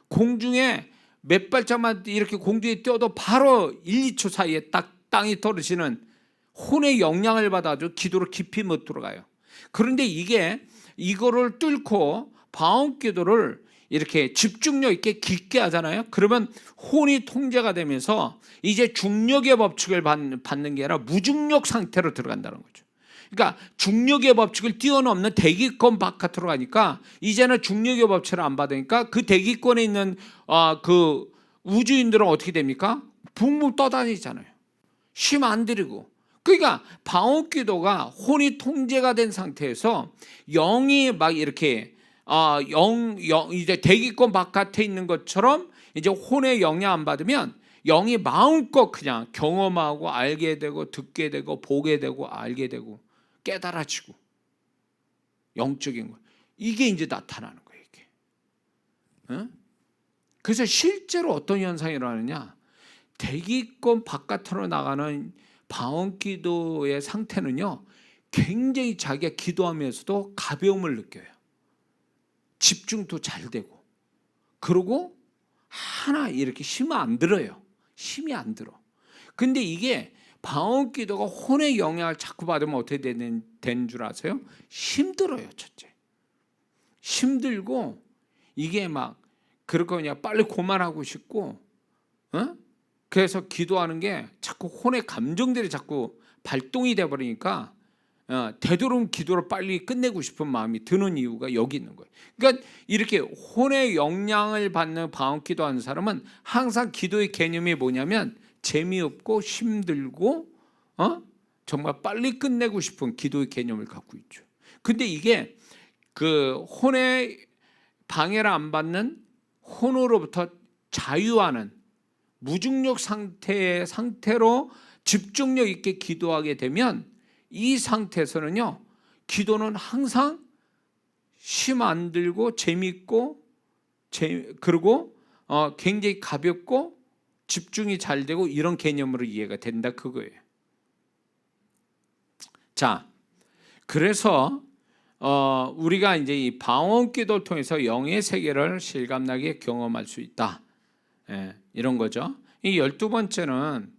공중에 몇 발짝만 이렇게 공중에 뛰어도 바로 1, 2초 사이에 딱 땅이 떨어지는 혼의 영향을 받아도 기도를 깊이 못 들어가요. 그런데 이거를 뚫고 방언 기도를 이렇게 집중력 있게 깊게 하잖아요. 그러면 혼이 통제가 되면서 이제 중력의 법칙을 받는 게 아니라 무중력 상태로 들어간다는 거죠. 그러니까 중력의 법칙을 뛰어넘는 대기권 바깥으로 가니까 이제는 중력의 법칙을 안 받으니까 그 대기권에 있는 그 우주인들은 어떻게 됩니까? 붕붕 떠다니잖아요. 쉼 안 들이고. 그러니까 방언 기도가 혼이 통제가 된 상태에서 영이 막 이렇게 이제 대기권 바깥에 있는 것처럼 이제 혼의 영향 안 받으면 영이 마음껏 그냥 경험하고 알게 되고 듣게 되고 보게 되고 알게 되고 깨달아지고 영적인 거, 이게 이제 나타나는 거예요. 이게. 그래서 실제로 어떤 현상이 일어나느냐, 대기권 바깥으로 나가는 방언 기도의 상태는요, 굉장히 자기가 기도하면서도 가벼움을 느껴요. 집중도 잘 되고, 그리고 하나 이렇게 힘이 안 들어요. 힘이 안 들어. 근데 이게 방언 기도가 혼의 영향을 자꾸 받으면 어떻게 되는 줄 아세요? 힘들어요. 첫째, 힘들고 이게 막 그렇고 그냥 빨리 그만하고 싶고, 그래서 기도하는 게 자꾸 혼의 감정들이 자꾸 발동이 돼 버리니까 되도록 기도를 빨리 끝내고 싶은 마음이 드는 이유가 여기 있는 거예요. 그러니까 이렇게 혼의 영향을 받는 방언 기도하는 사람은 항상 기도의 개념이 뭐냐면 재미없고 힘들고 정말 빨리 끝내고 싶은 기도의 개념을 갖고 있죠. 근데 이게 그 혼의 방해를 안 받는, 혼으로부터 자유하는 무중력 상태로 집중력 있게 기도하게 되면 이 상태에서는요, 기도는 항상 쉼 안 들고 재밌고 그리고 굉장히 가볍고 집중이 잘 되고 이런 개념으로 이해가 된다, 그거예요. 자, 그래서 우리가 이제 이 방언 기도를 통해서 영의 세계를 실감나게 경험할 수 있다. 이런 거죠. 이 12번째는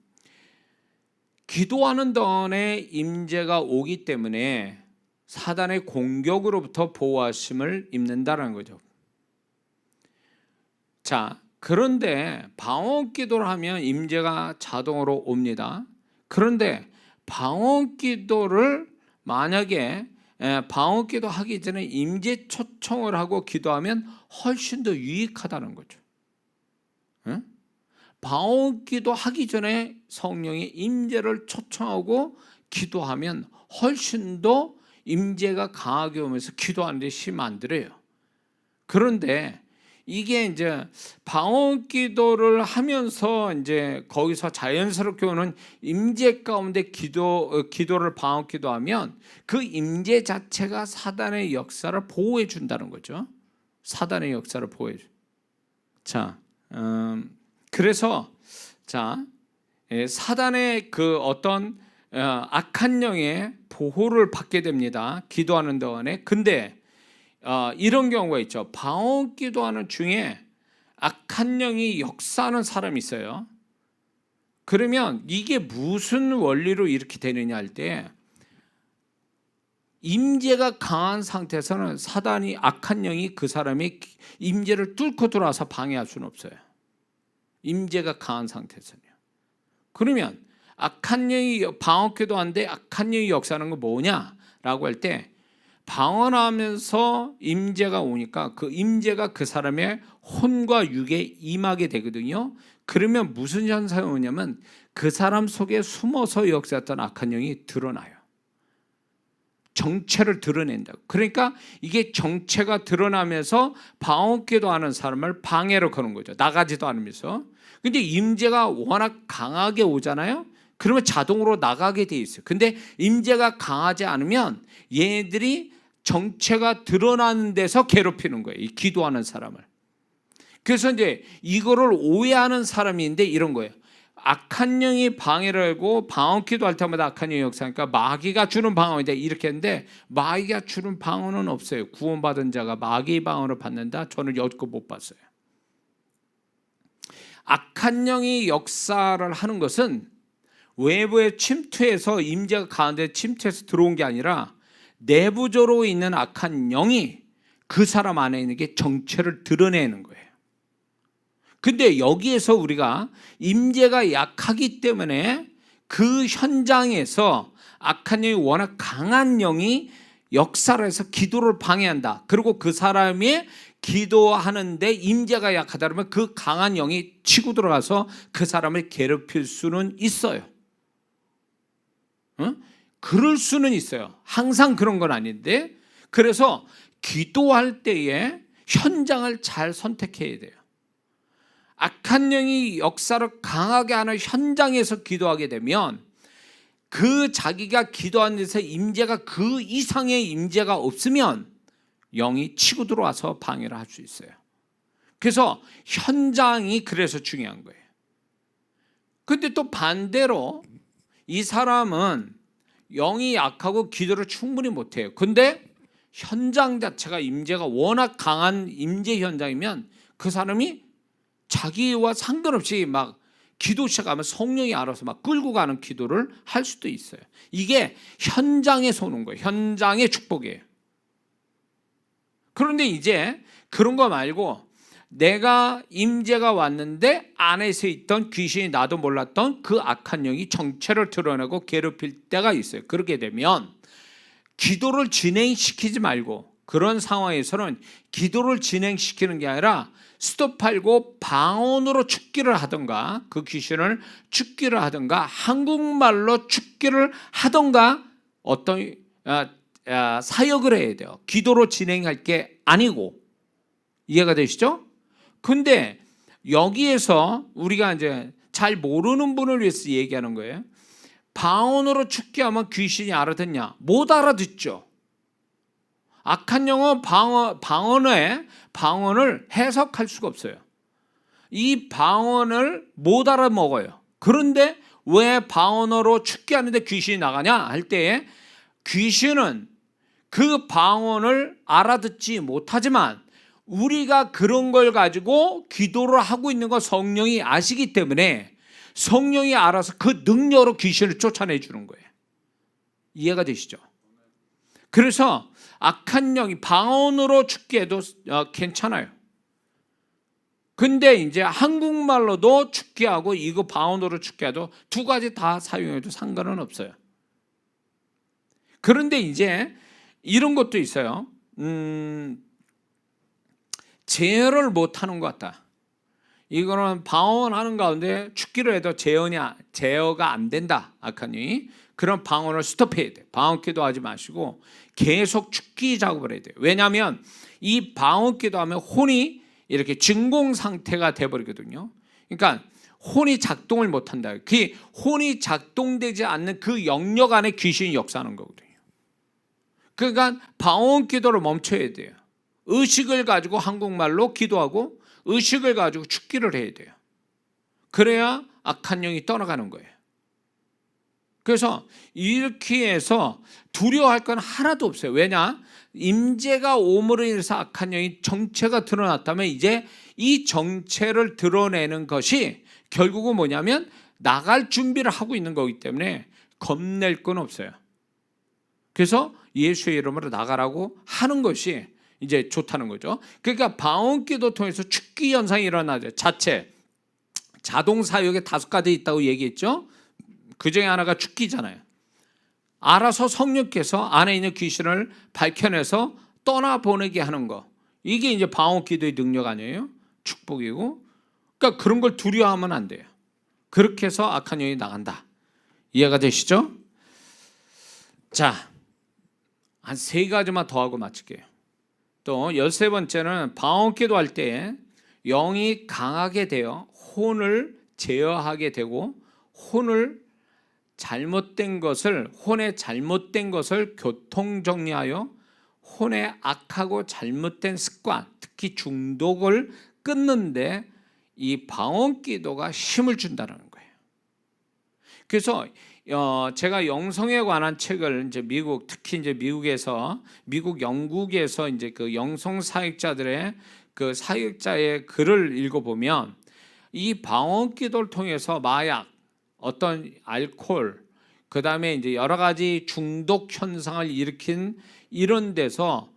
기도하는 동안에 임재가 오기 때문에 사단의 공격으로부터 보호하심을 입는다는 거죠. 자, 그런데 방언 기도를 하면 임재가 자동으로 옵니다. 그런데 방언 기도를 만약에 방언 기도 하기 전에 임재 초청을 하고 기도하면 훨씬 더 유익하다는 거죠. 방언 기도 하기 전에 성령의 임재를 초청하고 기도하면 훨씬 더 임재가 강하게 오면서 기도하는 데 힘 안 들어요. 그런데 이게 이제 방언 기도를 하면서 이제 거기서 자연스럽게 오는 임재 가운데 기도를 방언 기도하면 그 임재 자체가 사단의 역사를 보호해 준다는 거죠. 사단의 역사를 보호해 줘. 자, 그래서 사단의 그 어떤 악한 영의 보호를 받게 됩니다. 기도하는 동안에. 근데 이런 경우가 있죠. 방언 기도하는 중에 악한 영이 역사하는 사람이 있어요. 그러면 이게 무슨 원리로 이렇게 되느냐 할 때 임재가 강한 상태에서는 사단이 악한 영이 그 사람의 임재를 뚫고 들어와서 방해할 수는 없어요. 임재가 강한 상태에서는요. 그러면 악한 영이 방언 기도하는데 악한 영이 역사하는 건 뭐냐라고 할 때 방언하면서 임재가 오니까 그 임재가 그 사람의 혼과 육에 임하게 되거든요. 그러면 무슨 현상이 오냐면 그 사람 속에 숨어서 역사했던 악한 영이 드러나요. 정체를 드러낸다고. 그러니까 이게 정체가 드러나면서 방언 기도하는 사람을 방해로 거는 거죠. 나가지도 않으면서. 근데 임재가 워낙 강하게 오잖아요. 그러면 자동으로 나가게 돼 있어요. 근데 임재가 강하지 않으면 얘네들이 정체가 드러나는 데서 괴롭히는 거예요. 이 기도하는 사람을. 그래서 이제 이거를 오해하는 사람이 있는데 이런 거예요. 악한 영이 방해를 하고 방언 기도할 때마다 악한 영이 역사하니까 마귀가 주는 방언인데 이렇게 했는데 마귀가 주는 방언은 없어요. 구원받은 자가 마귀 방언을 받는다? 저는 여태껏 못 봤어요. 악한 영이 역사를 하는 것은 외부에 침투해서 임재가 가운데 침투해서 들어온 게 아니라 내부적으로 있는 악한 영이 그 사람 안에 있는 게 정체를 드러내는 거예요. 근데 여기에서 우리가 임재가 약하기 때문에 그 현장에서 악한 영이 워낙 강한 영이 역사를 해서 기도를 방해한다. 그리고 그 사람이 기도하는데 임재가 약하다 그러면 그 강한 영이 치고 들어가서 그 사람을 괴롭힐 수는 있어요. 그럴 수는 있어요. 항상 그런 건 아닌데, 그래서 기도할 때에 현장을 잘 선택해야 돼요. 악한 영이 역사를 강하게 하는 현장에서 기도하게 되면 그 자기가 기도하는 데서 임재가 그 이상의 임재가 없으면 영이 치고 들어와서 방해를 할 수 있어요. 그래서 현장이 그래서 중요한 거예요. 근데 또 반대로 이 사람은 영이 약하고 기도를 충분히 못해요. 근데 현장 자체가 임재가 워낙 강한 임재 현장이면 그 사람이 자기와 상관없이 막 기도 시작하면 성령이 알아서 막 끌고 가는 기도를 할 수도 있어요. 이게 현장에서 오는 거예요. 현장의 축복이에요. 그런데 이제 그런 거 말고 내가 임재가 왔는데 안에서 있던 귀신이 나도 몰랐던 그 악한 영이 정체를 드러내고 괴롭힐 때가 있어요. 그렇게 되면 기도를 진행시키지 말고, 그런 상황에서는 기도를 진행시키는 게 아니라 스톱하고 방언으로 축기를 하든가, 그 귀신을 축기를 하든가, 한국말로 축기를 하든가 어떤 사역을 해야 돼요. 기도로 진행할 게 아니고. 이해가 되시죠? 근데 여기에서 우리가 이제 잘 모르는 분을 위해서 얘기하는 거예요. 방언으로 축기하면 귀신이 알아듣냐? 못 알아듣죠. 악한 영은 방언을 해석할 수가 없어요. 이 방언을 못 알아먹어요. 그런데 왜 방언으로 축기하는데 귀신이 나가냐 할 때에 귀신은 그 방언을 알아듣지 못하지만 우리가 그런 걸 가지고 기도를 하고 있는 거 성령이 아시기 때문에 성령이 알아서 그 능력으로 귀신을 쫓아내 주는 거예요. 이해가 되시죠? 그래서 악한 영이 방언으로 죽게 해도 괜찮아요. 근데 이제 한국말로도 죽게 하고 이거 방언으로 죽게 해도 두 가지 다 사용해도 상관은 없어요. 그런데 이제 이런 것도 있어요. 제어를 못하는 것 같다. 이거는 방언하는 가운데 죽기로 해도 제어가 안 된다. 악한 영이. 그런 방언을 스톱해야 돼. 방언 기도하지 마시고 계속 죽기 작업을 해야 돼요. 왜냐하면 이 방언 기도하면 혼이 이렇게 진공 상태가 돼버리거든요. 그러니까 혼이 작동을 못한다. 그 혼이 작동되지 않는 그 영역 안에 귀신이 역사하는 거거든요. 그러니까 방언 기도를 멈춰야 돼요. 의식을 가지고 한국말로 기도하고 의식을 가지고 죽기를 해야 돼요. 그래야 악한 영이 떠나가는 거예요. 그래서 이렇게 해서 두려워할 건 하나도 없어요. 왜냐? 임재가 오므로 인해서 악한 영이 정체가 드러났다면 이제 이 정체를 드러내는 것이 결국은 뭐냐면 나갈 준비를 하고 있는 거기 때문에 겁낼 건 없어요. 그래서 예수의 이름으로 나가라고 하는 것이 이제 좋다는 거죠. 그러니까 방언기도 통해서 축기 현상이 일어나죠. 자동 사역에 5가지 있다고 얘기했죠. 그 중에 하나가 축기잖아요. 알아서 성령께서 안에 있는 귀신을 밝혀내서 떠나보내게 하는 거. 이게 이제 방언기도의 능력 아니에요? 축복이고. 그러니까 그런 걸 두려워하면 안 돼요. 그렇게 해서 악한 영이 나간다. 이해가 되시죠? 자, 한 3가지만 더 하고 마칠게요. 또 13번째는 방언기도 할 때 영이 강하게 되어 혼을 제어하게 되고 혼의 잘못된 것을 교통정리하여 혼의 악하고 잘못된 습관, 특히 중독을 끊는데 이 방언기도가 힘을 준다는 거예요. 그래서 제가 영성에 관한 책을 이제 특히 이제 미국 영국에서 이제 그 영성 사역자들의 그 사역자의 글을 읽어보면 이 방언기도를 통해서 마약, 어떤 알코올, 그 다음에 이제 여러 가지 중독 현상을 일으킨 이런 데서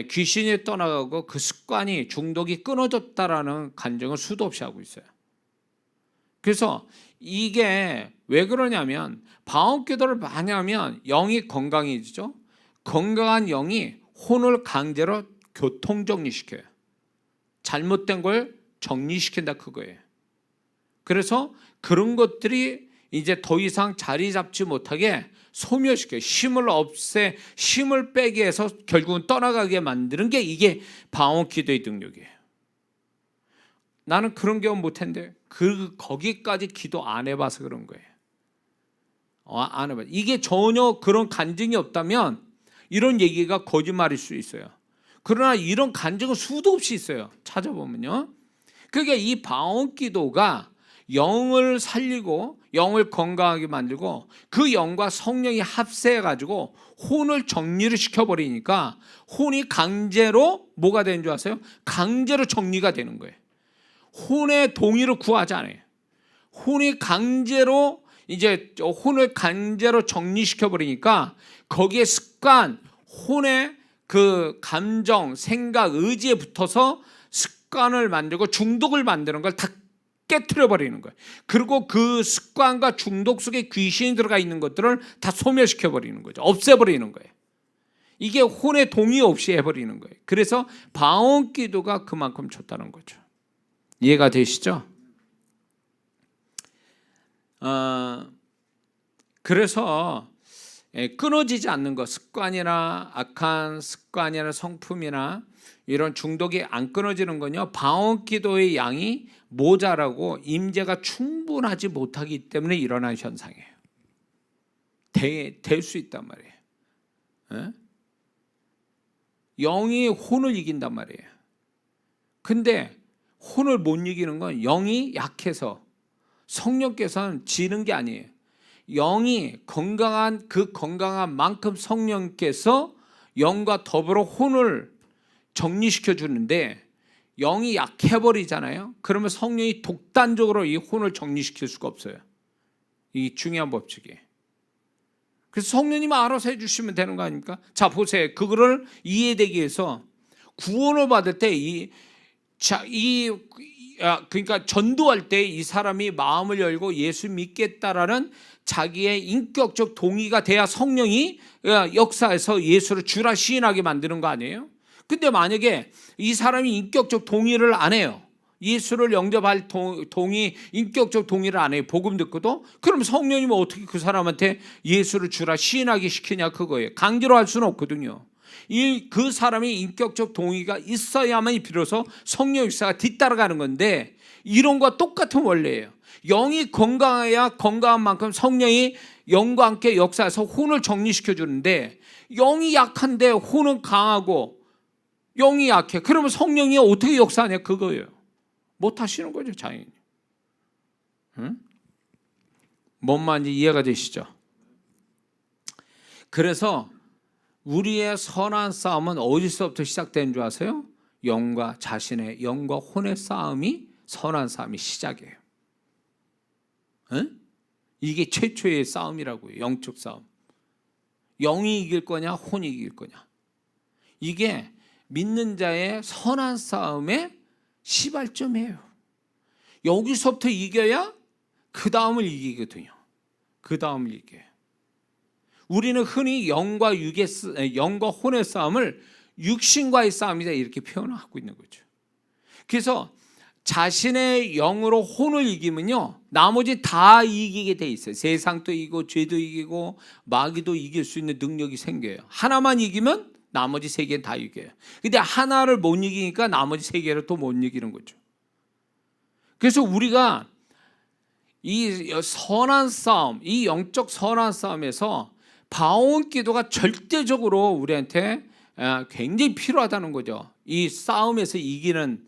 귀신이 떠나가고 그 습관이 중독이 끊어졌다라는 간증을 수도 없이 하고 있어요. 그래서 이게 왜 그러냐면 방언기도를 많이 하면 영이 건강해지죠. 건강한 영이 혼을 강제로 교통정리시켜요. 잘못된 걸 정리시킨다 그거예요. 그래서 그런 것들이 이제 더 이상 자리 잡지 못하게 소멸시켜요. 힘을 빼게 해서 결국은 떠나가게 만드는 게 이게 방언기도의 능력이에요. 나는 그런 경험 못했는데 거기까지 기도 안 해봐서 그런 거예요. 안 해봐. 이게 전혀 그런 간증이 없다면 이런 얘기가 거짓말일 수 있어요. 그러나 이런 간증은 수도 없이 있어요. 찾아보면요. 그러니까 이 방언기도가 영을 살리고 영을 건강하게 만들고 그 영과 성령이 합세해가지고 혼을 정리를 시켜버리니까 혼이 강제로 뭐가 되는 줄 아세요? 강제로 정리가 되는 거예요. 혼의 동의를 구하지 않아요. 혼을 강제로 정리시켜버리니까 거기에 습관, 혼의 그 감정, 생각, 의지에 붙어서 습관을 만들고 중독을 만드는 걸 다 깨트려버리는 거예요. 그리고 그 습관과 중독 속에 귀신이 들어가 있는 것들을 다 소멸시켜버리는 거죠. 없애버리는 거예요. 이게 혼의 동의 없이 해버리는 거예요. 그래서 방언기도가 그만큼 좋다는 거죠. 이해가 되시죠? 그래서 끊어지지 않는 것, 습관이나 악한 습관이나 성품이나 이런 중독이 안 끊어지는 건요, 방언기도의 양이 모자라고 임재가 충분하지 못하기 때문에 일어나는 현상이에요. 될 수 있단 말이에요. 영이 혼을 이긴단 말이에요. 근데 혼을 못 이기는 건 영이 약해서 성령께서는 지는 게 아니에요. 영이 건강한 그 건강한 만큼 성령께서 영과 더불어 혼을 정리시켜 주는데 영이 약해 버리잖아요. 그러면 성령이 독단적으로 이 혼을 정리시킬 수가 없어요. 이 중요한 법칙이에요. 그래서 성령님 알아서 해주시면 되는 거 아닙니까? 자, 보세요. 그거를 이해되기 위해서 구원을 받을 때 그러니까 전도할 때 이 사람이 마음을 열고 예수 믿겠다라는 자기의 인격적 동의가 돼야 성령이 역사에서 예수를 주라 시인하게 만드는 거 아니에요? 근데 만약에 이 사람이 인격적 동의를 안 해요. 예수를 영접할 인격적 동의를 안 해요. 복음 듣고도. 그럼 성령님은 어떻게 그 사람한테 예수를 주라 시인하게 시키냐 그거예요. 강제로 할 수는 없거든요. 그 사람이 인격적 동의가 있어야만 비로소 성령 역사가 뒤따라가는 건데 이런 거와 똑같은 원리예요. 영이 건강해야 건강한 만큼 성령이 영과 함께 역사해서 혼을 정리시켜 주는데 영이 약한데 혼은 강하고 영이 약해. 그러면 성령이 어떻게 역사하냐 그거예요. 못 하시는 거죠, 자연히. 응? 뭔 말인지 이해가 되시죠? 그래서 우리의 선한 싸움은 어디서부터 시작되는 줄 아세요? 자신의 영과 혼의 싸움이 선한 싸움이 시작이에요. 응? 이게 최초의 싸움이라고요. 영적 싸움. 영이 이길 거냐 혼이 이길 거냐. 이게 믿는 자의 선한 싸움의 시발점이에요. 여기서부터 이겨야 그 다음을 이기거든요. 그 다음을 이겨요. 우리는 흔히 영과 혼의 싸움을 육신과의 싸움이다 이렇게 표현하고 있는 거죠. 그래서 자신의 영으로 혼을 이기면요 나머지 다 이기게 돼 있어요. 세상도 이기고 죄도 이기고 마귀도 이길 수 있는 능력이 생겨요. 하나만 이기면 나머지 세 개는 다 이겨요. 근데 하나를 못 이기니까 나머지 세 개를 또 못 이기는 거죠. 그래서 우리가 이 선한 싸움, 이 영적 선한 싸움에서 방언 기도가 절대적으로 우리한테 굉장히 필요하다는 거죠. 이 싸움에서 이기는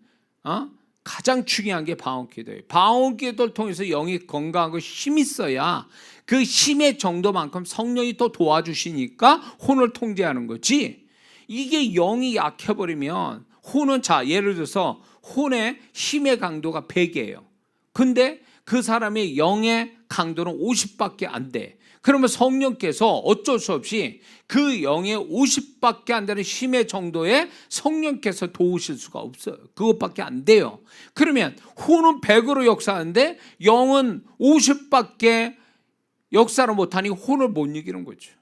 가장 중요한 게 방언 기도예요. 방언 기도를 통해서 영이 건강하고 힘이 있어야 그 힘의 정도만큼 성령이 또 도와주시니까 혼을 통제하는 거지. 이게 영이 약해버리면 혼은 예를 들어서 혼의 힘의 강도가 100이에요. 근데 그 사람의 영의 강도는 50밖에 안 돼. 그러면 성령께서 어쩔 수 없이 그 영의 50밖에 안 되는 힘의 정도에 성령께서 도우실 수가 없어요. 그것밖에 안 돼요. 그러면 혼은 100으로 역사하는데 영은 50밖에 역사를 못하니 혼을 못 이기는 거죠.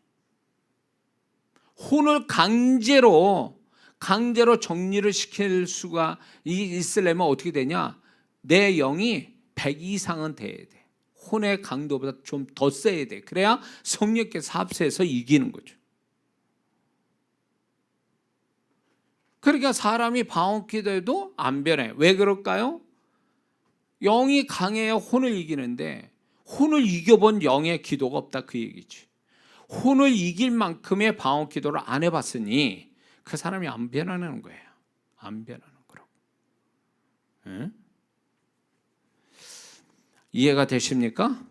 혼을 강제로 정리를 시킬 수가 있으려면 어떻게 되냐? 내 영이 100 이상은 돼야 돼. 혼의 강도보다 좀 더 세야 돼. 그래야 성령께서 합세해서 이기는 거죠. 그러니까 사람이 방언 기도해도 안 변해. 왜 그럴까요? 영이 강해야 혼을 이기는데 혼을 이겨본 영의 기도가 없다 그 얘기지. 혼을 이길 만큼의 방언 기도를 안 해봤으니 그 사람이 안 변하는 거예요. 안 변하는 거라고. 응? 이해가 되십니까?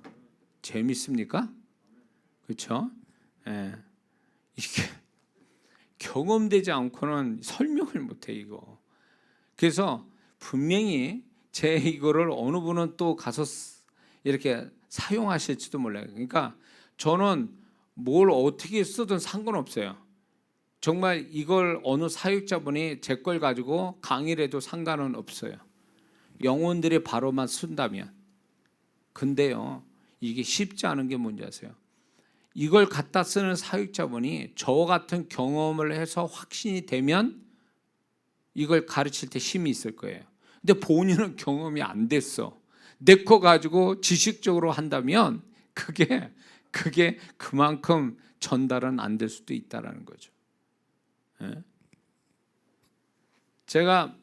재밌습니까? 그렇죠? 이게 경험되지 않고는 설명을 못해 이거. 그래서 분명히 이거를 어느 분은 또 가서 이렇게 사용하실지도 몰라요. 그러니까 저는 뭘 어떻게 쓰든 상관없어요. 정말 이걸 어느 사역자분이 제 걸 가지고 강의를 해도 상관은 없어요. 영혼들이 바로만 쓴다면. 근데요, 이게 쉽지 않은 게 뭔지 아세요? 이걸 갖다 쓰는 사역자분이 저 같은 경험을 해서 확신이 되면 이걸 가르칠 때 힘이 있을 거예요. 근데 본인은 경험이 안 됐어. 내 거 가지고 지식적으로 한다면 그게 그만큼 전달은 안 될 수도 있다라는 거죠. 제가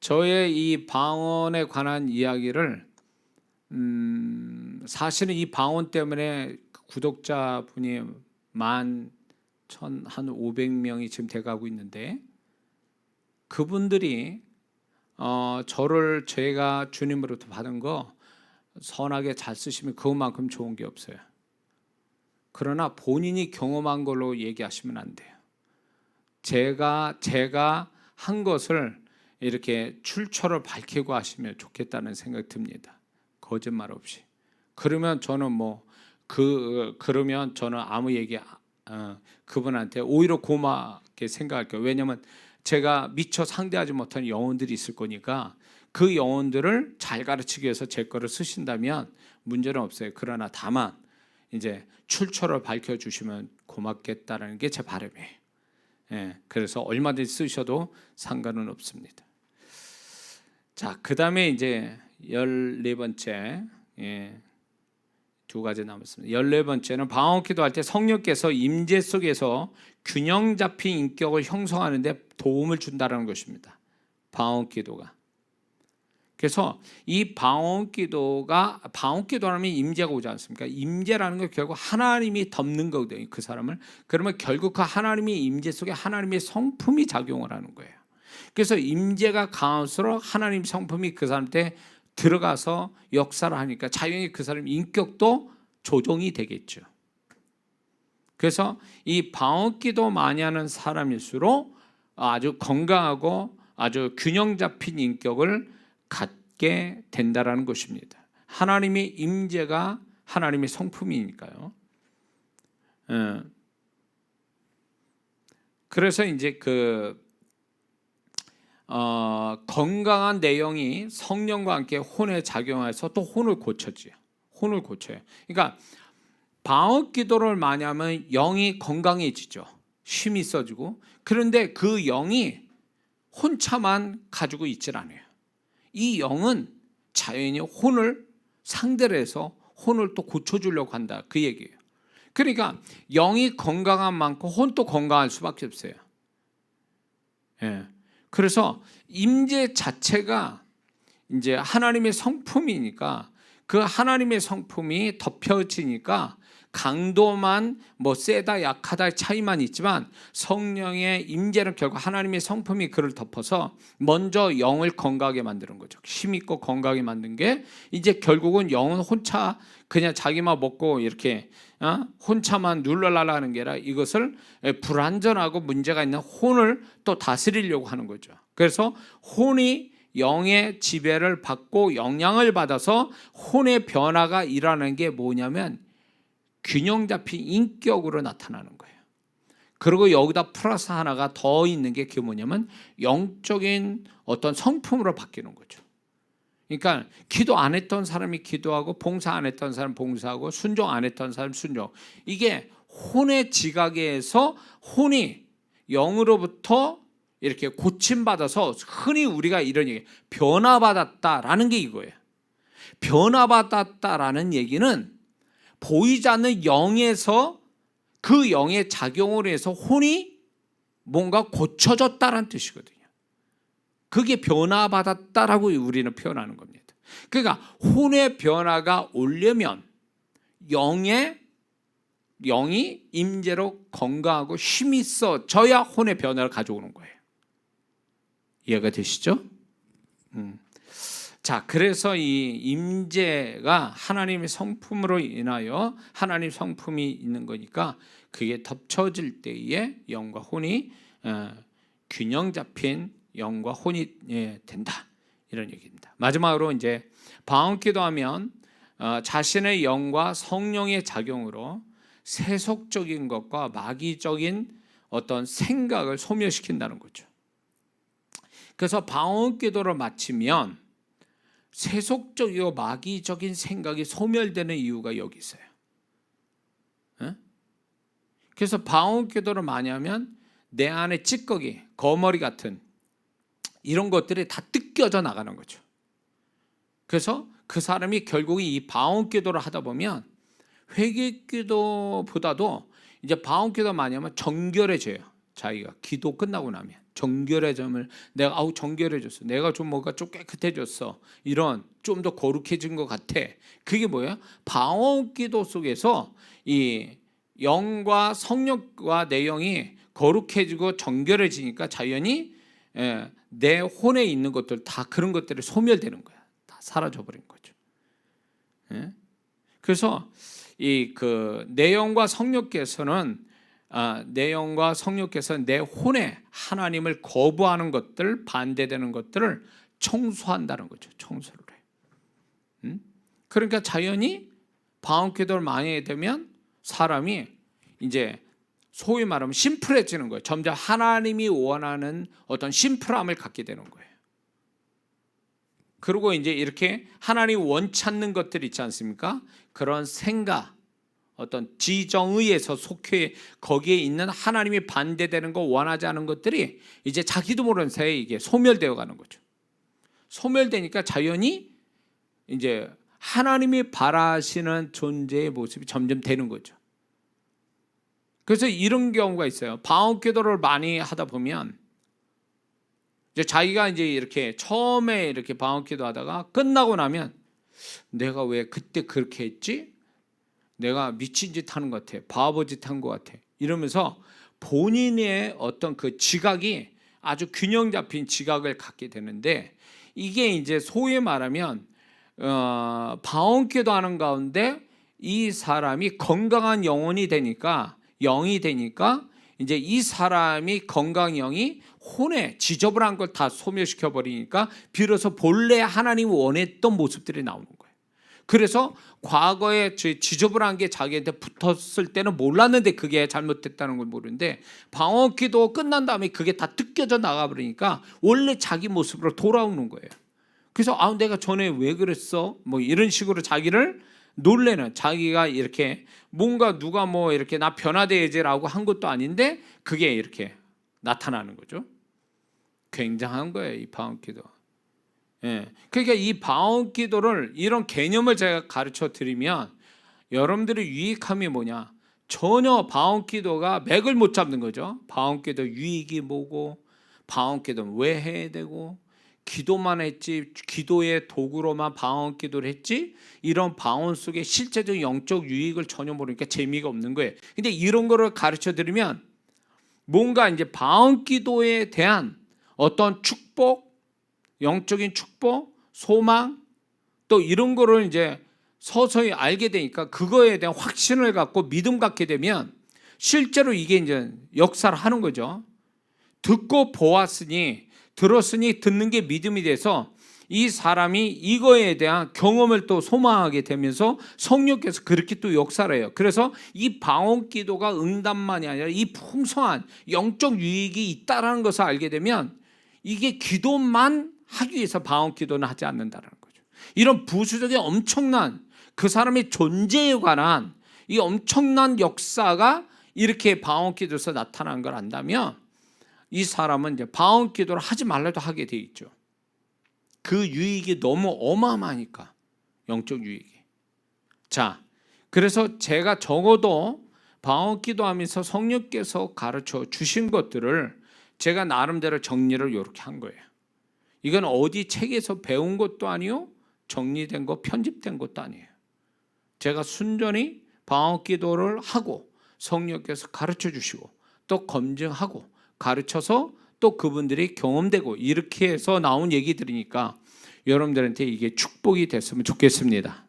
저의 이 방언에 관한 이야기를 사실은 이 방언 때문에 구독자분이 11,500명이 지금 돼가고 있는데 그분들이 제가 주님으로부터 받은 거 선하게 잘 쓰시면 그것만큼 좋은 게 없어요. 그러나 본인이 경험한 걸로 얘기하시면 안 돼요. 제가 한 것을 이렇게 출처를 밝히고 하시면 좋겠다는 생각이 듭니다. 거짓말 없이. 그러면 저는 그러면 저는 아무 얘기 그분한테 오히려 고맙게 생각할게요. 왜냐하면 제가 미처 상대하지 못한 영혼들이 있을 거니까 그 영혼들을 잘 가르치기 위해서 제 거를 쓰신다면 문제는 없어요. 그러나 다만 이제 출처를 밝혀주시면 고맙겠다라는 게 제 바람이에요. 그래서 얼마든지 쓰셔도 상관은 없습니다. 자, 그 다음에 이제 14번째, 두 가지 남았습니다. 14번째는 방언 기도할 때 성령께서 임재 속에서 균형 잡힌 인격을 형성하는 데 도움을 준다는 것입니다. 방언 기도가. 그래서 이 방언 기도라면 임재가 오지 않습니까? 임재라는 건 결국 하나님이 덮는 거거든요. 그 사람을. 그러면 결국 그 하나님의 임재 속에 하나님의 성품이 작용을 하는 거예요. 그래서 임재가 강할수록 하나님 성품이 그 사람한테 들어가서 역사를 하니까 자연히 그 사람 인격도 조정이 되겠죠. 그래서 이 방언 기도 많이 하는 사람일수록 아주 건강하고 아주 균형 잡힌 인격을 갖게 된다라는 것입니다. 하나님의 임재가 하나님의 성품이니까요. 그래서 이제 건강한 내용이 성령과 함께 혼에 작용해서 또 혼을 고쳐줘요. 혼을 고쳐요. 그러니까 방언 기도를 많이 하면 영이 건강해지죠. 힘이 있어지고. 그런데 그 영이 혼자만 가지고 있질 않아요. 이 영은 자연히 혼을 상대로 해서 혼을 또 고쳐주려고 한다. 그 얘기예요. 그러니까 영이 건강한 만큼 혼도 건강할 수밖에 없어요. 그래서 임재 자체가 이제 하나님의 성품이니까 그 하나님의 성품이 덮여지니까 강도만 세다 약하다 차이만 있지만 성령의 임재는 결국 하나님의 성품이 그를 덮어서 먼저 영을 건강하게 만드는 거죠. 힘 있고 건강하게 만든 게 이제 결국은 영은 혼자 그냥 자기만 먹고 이렇게 혼자만 눌러라라는 게 아니라 이것을 불완전하고 문제가 있는 혼을 또 다스리려고 하는 거죠. 그래서 혼이 영의 지배를 받고 영향을 받아서 혼의 변화가 일어나는 게 뭐냐면 균형 잡힌 인격으로 나타나는 거예요. 그리고 여기다 플러스 하나가 더 있는 게 그게 뭐냐면 영적인 어떤 성품으로 바뀌는 거죠. 그러니까 기도 안 했던 사람이 기도하고 봉사 안 했던 사람 봉사하고 순종 안 했던 사람 순종. 이게 혼의 지각에서 혼이 영으로부터 이렇게 고침받아서 흔히 우리가 이런 얘기 변화받았다라는 게 이거예요. 변화받았다라는 얘기는 보이지 않는 영에서 그 영의 작용으로 해서 혼이 뭔가 고쳐졌다는 뜻이거든요. 그게 변화받았다라고 우리는 표현하는 겁니다. 그러니까 혼의 변화가 오려면 영이 임재로 건강하고 힘이 있어져야 혼의 변화를 가져오는 거예요. 이해가 되시죠? 자, 그래서 이 임재가 하나님의 성품으로 인하여 하나님 성품이 있는 거니까 그게 덮쳐질 때에 영과 혼이 균형 잡힌 영과 혼이 된다. 이런 얘기입니다. 마지막으로 이제 방언 기도하면 자신의 영과 성령의 작용으로 세속적인 것과 마귀적인 어떤 생각을 소멸시킨다는 거죠. 그래서 방언 기도를 마치면 세속적이고 마귀적인 생각이 소멸되는 이유가 여기 있어요. 그래서 방언 기도를 많이 하면 내 안에 찌꺼기, 거머리 같은 이런 것들이 다 뜯겨져 나가는 거죠. 그래서 그 사람이 결국 이 방언 기도를 하다 보면 회개 기도보다도 이제 방언 기도 많이 하면 정결해져요. 자기가 기도 끝나고 나면 정결해짐을 내가 정결해졌어. 내가 좀 뭔가 좀 깨끗해졌어. 이런 좀 더 거룩해진 것 같아. 그게 뭐예요? 방언 기도 속에서 이 영과 성령과 내 영이 거룩해지고 정결해지니까 자연히 내 혼에 있는 것들 다 그런 것들이 소멸되는 거야. 다 사라져버린 거죠. 그래서 이 그 내영과 성령께서는 내 혼에 하나님을 거부하는 것들, 반대되는 것들을 청소한다는 거죠. 청소를 해. 그러니까 자연히 방언기도를 많이 되면 사람이 이제 소위 말하면 심플해지는 거예요. 점점 하나님이 원하는 어떤 심플함을 갖게 되는 거예요. 그리고 이제 이렇게 하나님 원치 않는 것들 있지 않습니까? 그런 생각, 어떤 지정의에서 속해 거기에 있는 하나님이 반대되는 거, 원하지 않은 것들이 이제 자기도 모르는 사이에 이게 소멸되어 가는 거죠. 소멸되니까 자연히 이제 하나님이 바라시는 존재의 모습이 점점 되는 거죠. 그래서 이런 경우가 있어요. 방언기도를 많이 하다 보면 이제 자기가 이제 이렇게 처음에 이렇게 방언기도 하다가 끝나고 나면 내가 왜 그때 그렇게 했지? 내가 미친 짓 하는 것 같아. 바보 짓 한 것 같아. 이러면서 본인의 어떤 그 지각이 아주 균형 잡힌 지각을 갖게 되는데, 이게 이제 소위 말하면 방언기도 하는 가운데 이 사람이 건강한 영혼이 되니까, 영이 되니까 이제 이 사람이 건강 영이 혼에 지저분한 걸 다 소멸시켜 버리니까 비로소 본래 하나님이 원했던 모습들이 나오는 거예요. 그래서 과거에 지저분한 게 자기한테 붙었을 때는 몰랐는데 그게 잘못됐다는 걸 모르는데, 방언기도 끝난 다음에 그게 다 뜯겨져 나가버리니까 원래 자기 모습으로 돌아오는 거예요. 그래서 내가 전에 왜 그랬어? 뭐 이런 식으로 자기를 놀래는, 자기가 이렇게 뭔가 누가 뭐 이렇게 나 변화돼야지라고 한 것도 아닌데 그게 이렇게 나타나는 거죠. 굉장한 거예요, 이 방언기도. 예. 그러니까 이 방언기도를, 이런 개념을 제가 가르쳐 드리면 여러분들의 유익함이 뭐냐? 전혀 방언기도가 맥을 못 잡는 거죠. 방언기도 유익이 뭐고, 방언기도는 왜 해야 되고, 기도만 했지, 기도의 도구로만 방언기도를 했지, 이런 방언 속에 실제적 영적 유익을 전혀 모르니까 재미가 없는 거예요. 근데 이런 거를 가르쳐 드리면 뭔가 이제 방언기도에 대한 어떤 축복, 영적인 축복, 소망, 또 이런 거를 이제 서서히 알게 되니까 그거에 대한 확신을 갖고 믿음 갖게 되면 실제로 이게 이제 역사를 하는 거죠. 듣고 보았으니, 들었으니 듣는 게 믿음이 돼서 이 사람이 이거에 대한 경험을 또 소망하게 되면서 성령께서 그렇게 또 역사를 해요. 그래서 이 방언기도가 응답만이 아니라 이 풍성한 영적 유익이 있다는 것을 알게 되면 이게 기도만 하기 위해서 방언기도는 하지 않는다는 거죠. 이런 부수적인 엄청난 그 사람의 존재에 관한 이 엄청난 역사가 이렇게 방언기도에서 나타난 걸 안다면 이 사람은 이제 방언기도를 하지 말라도 하게 돼 있죠. 그 유익이 너무 어마어마하니까, 영적 유익이. 자, 그래서 제가 적어도 방언기도하면서 성령께서 가르쳐 주신 것들을 제가 나름대로 정리를 이렇게 한 거예요. 이건 어디 책에서 배운 것도 아니요, 정리된 거, 편집된 것도 아니에요. 제가 순전히 방언기도를 하고 성령께서 가르쳐 주시고 또 검증하고 가르쳐서 또 그분들이 경험되고 이렇게 해서 나온 얘기들이니까 여러분들한테 이게 축복이 됐으면 좋겠습니다.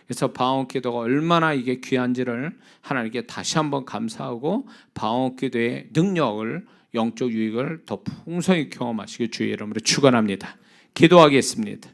그래서 방언기도가 얼마나 이게 귀한지를 하나님께 다시 한번 감사하고 방언기도의 능력을, 영적 유익을 더 풍성히 경험하시길 주의 이름으로 축원합니다. 기도하겠습니다.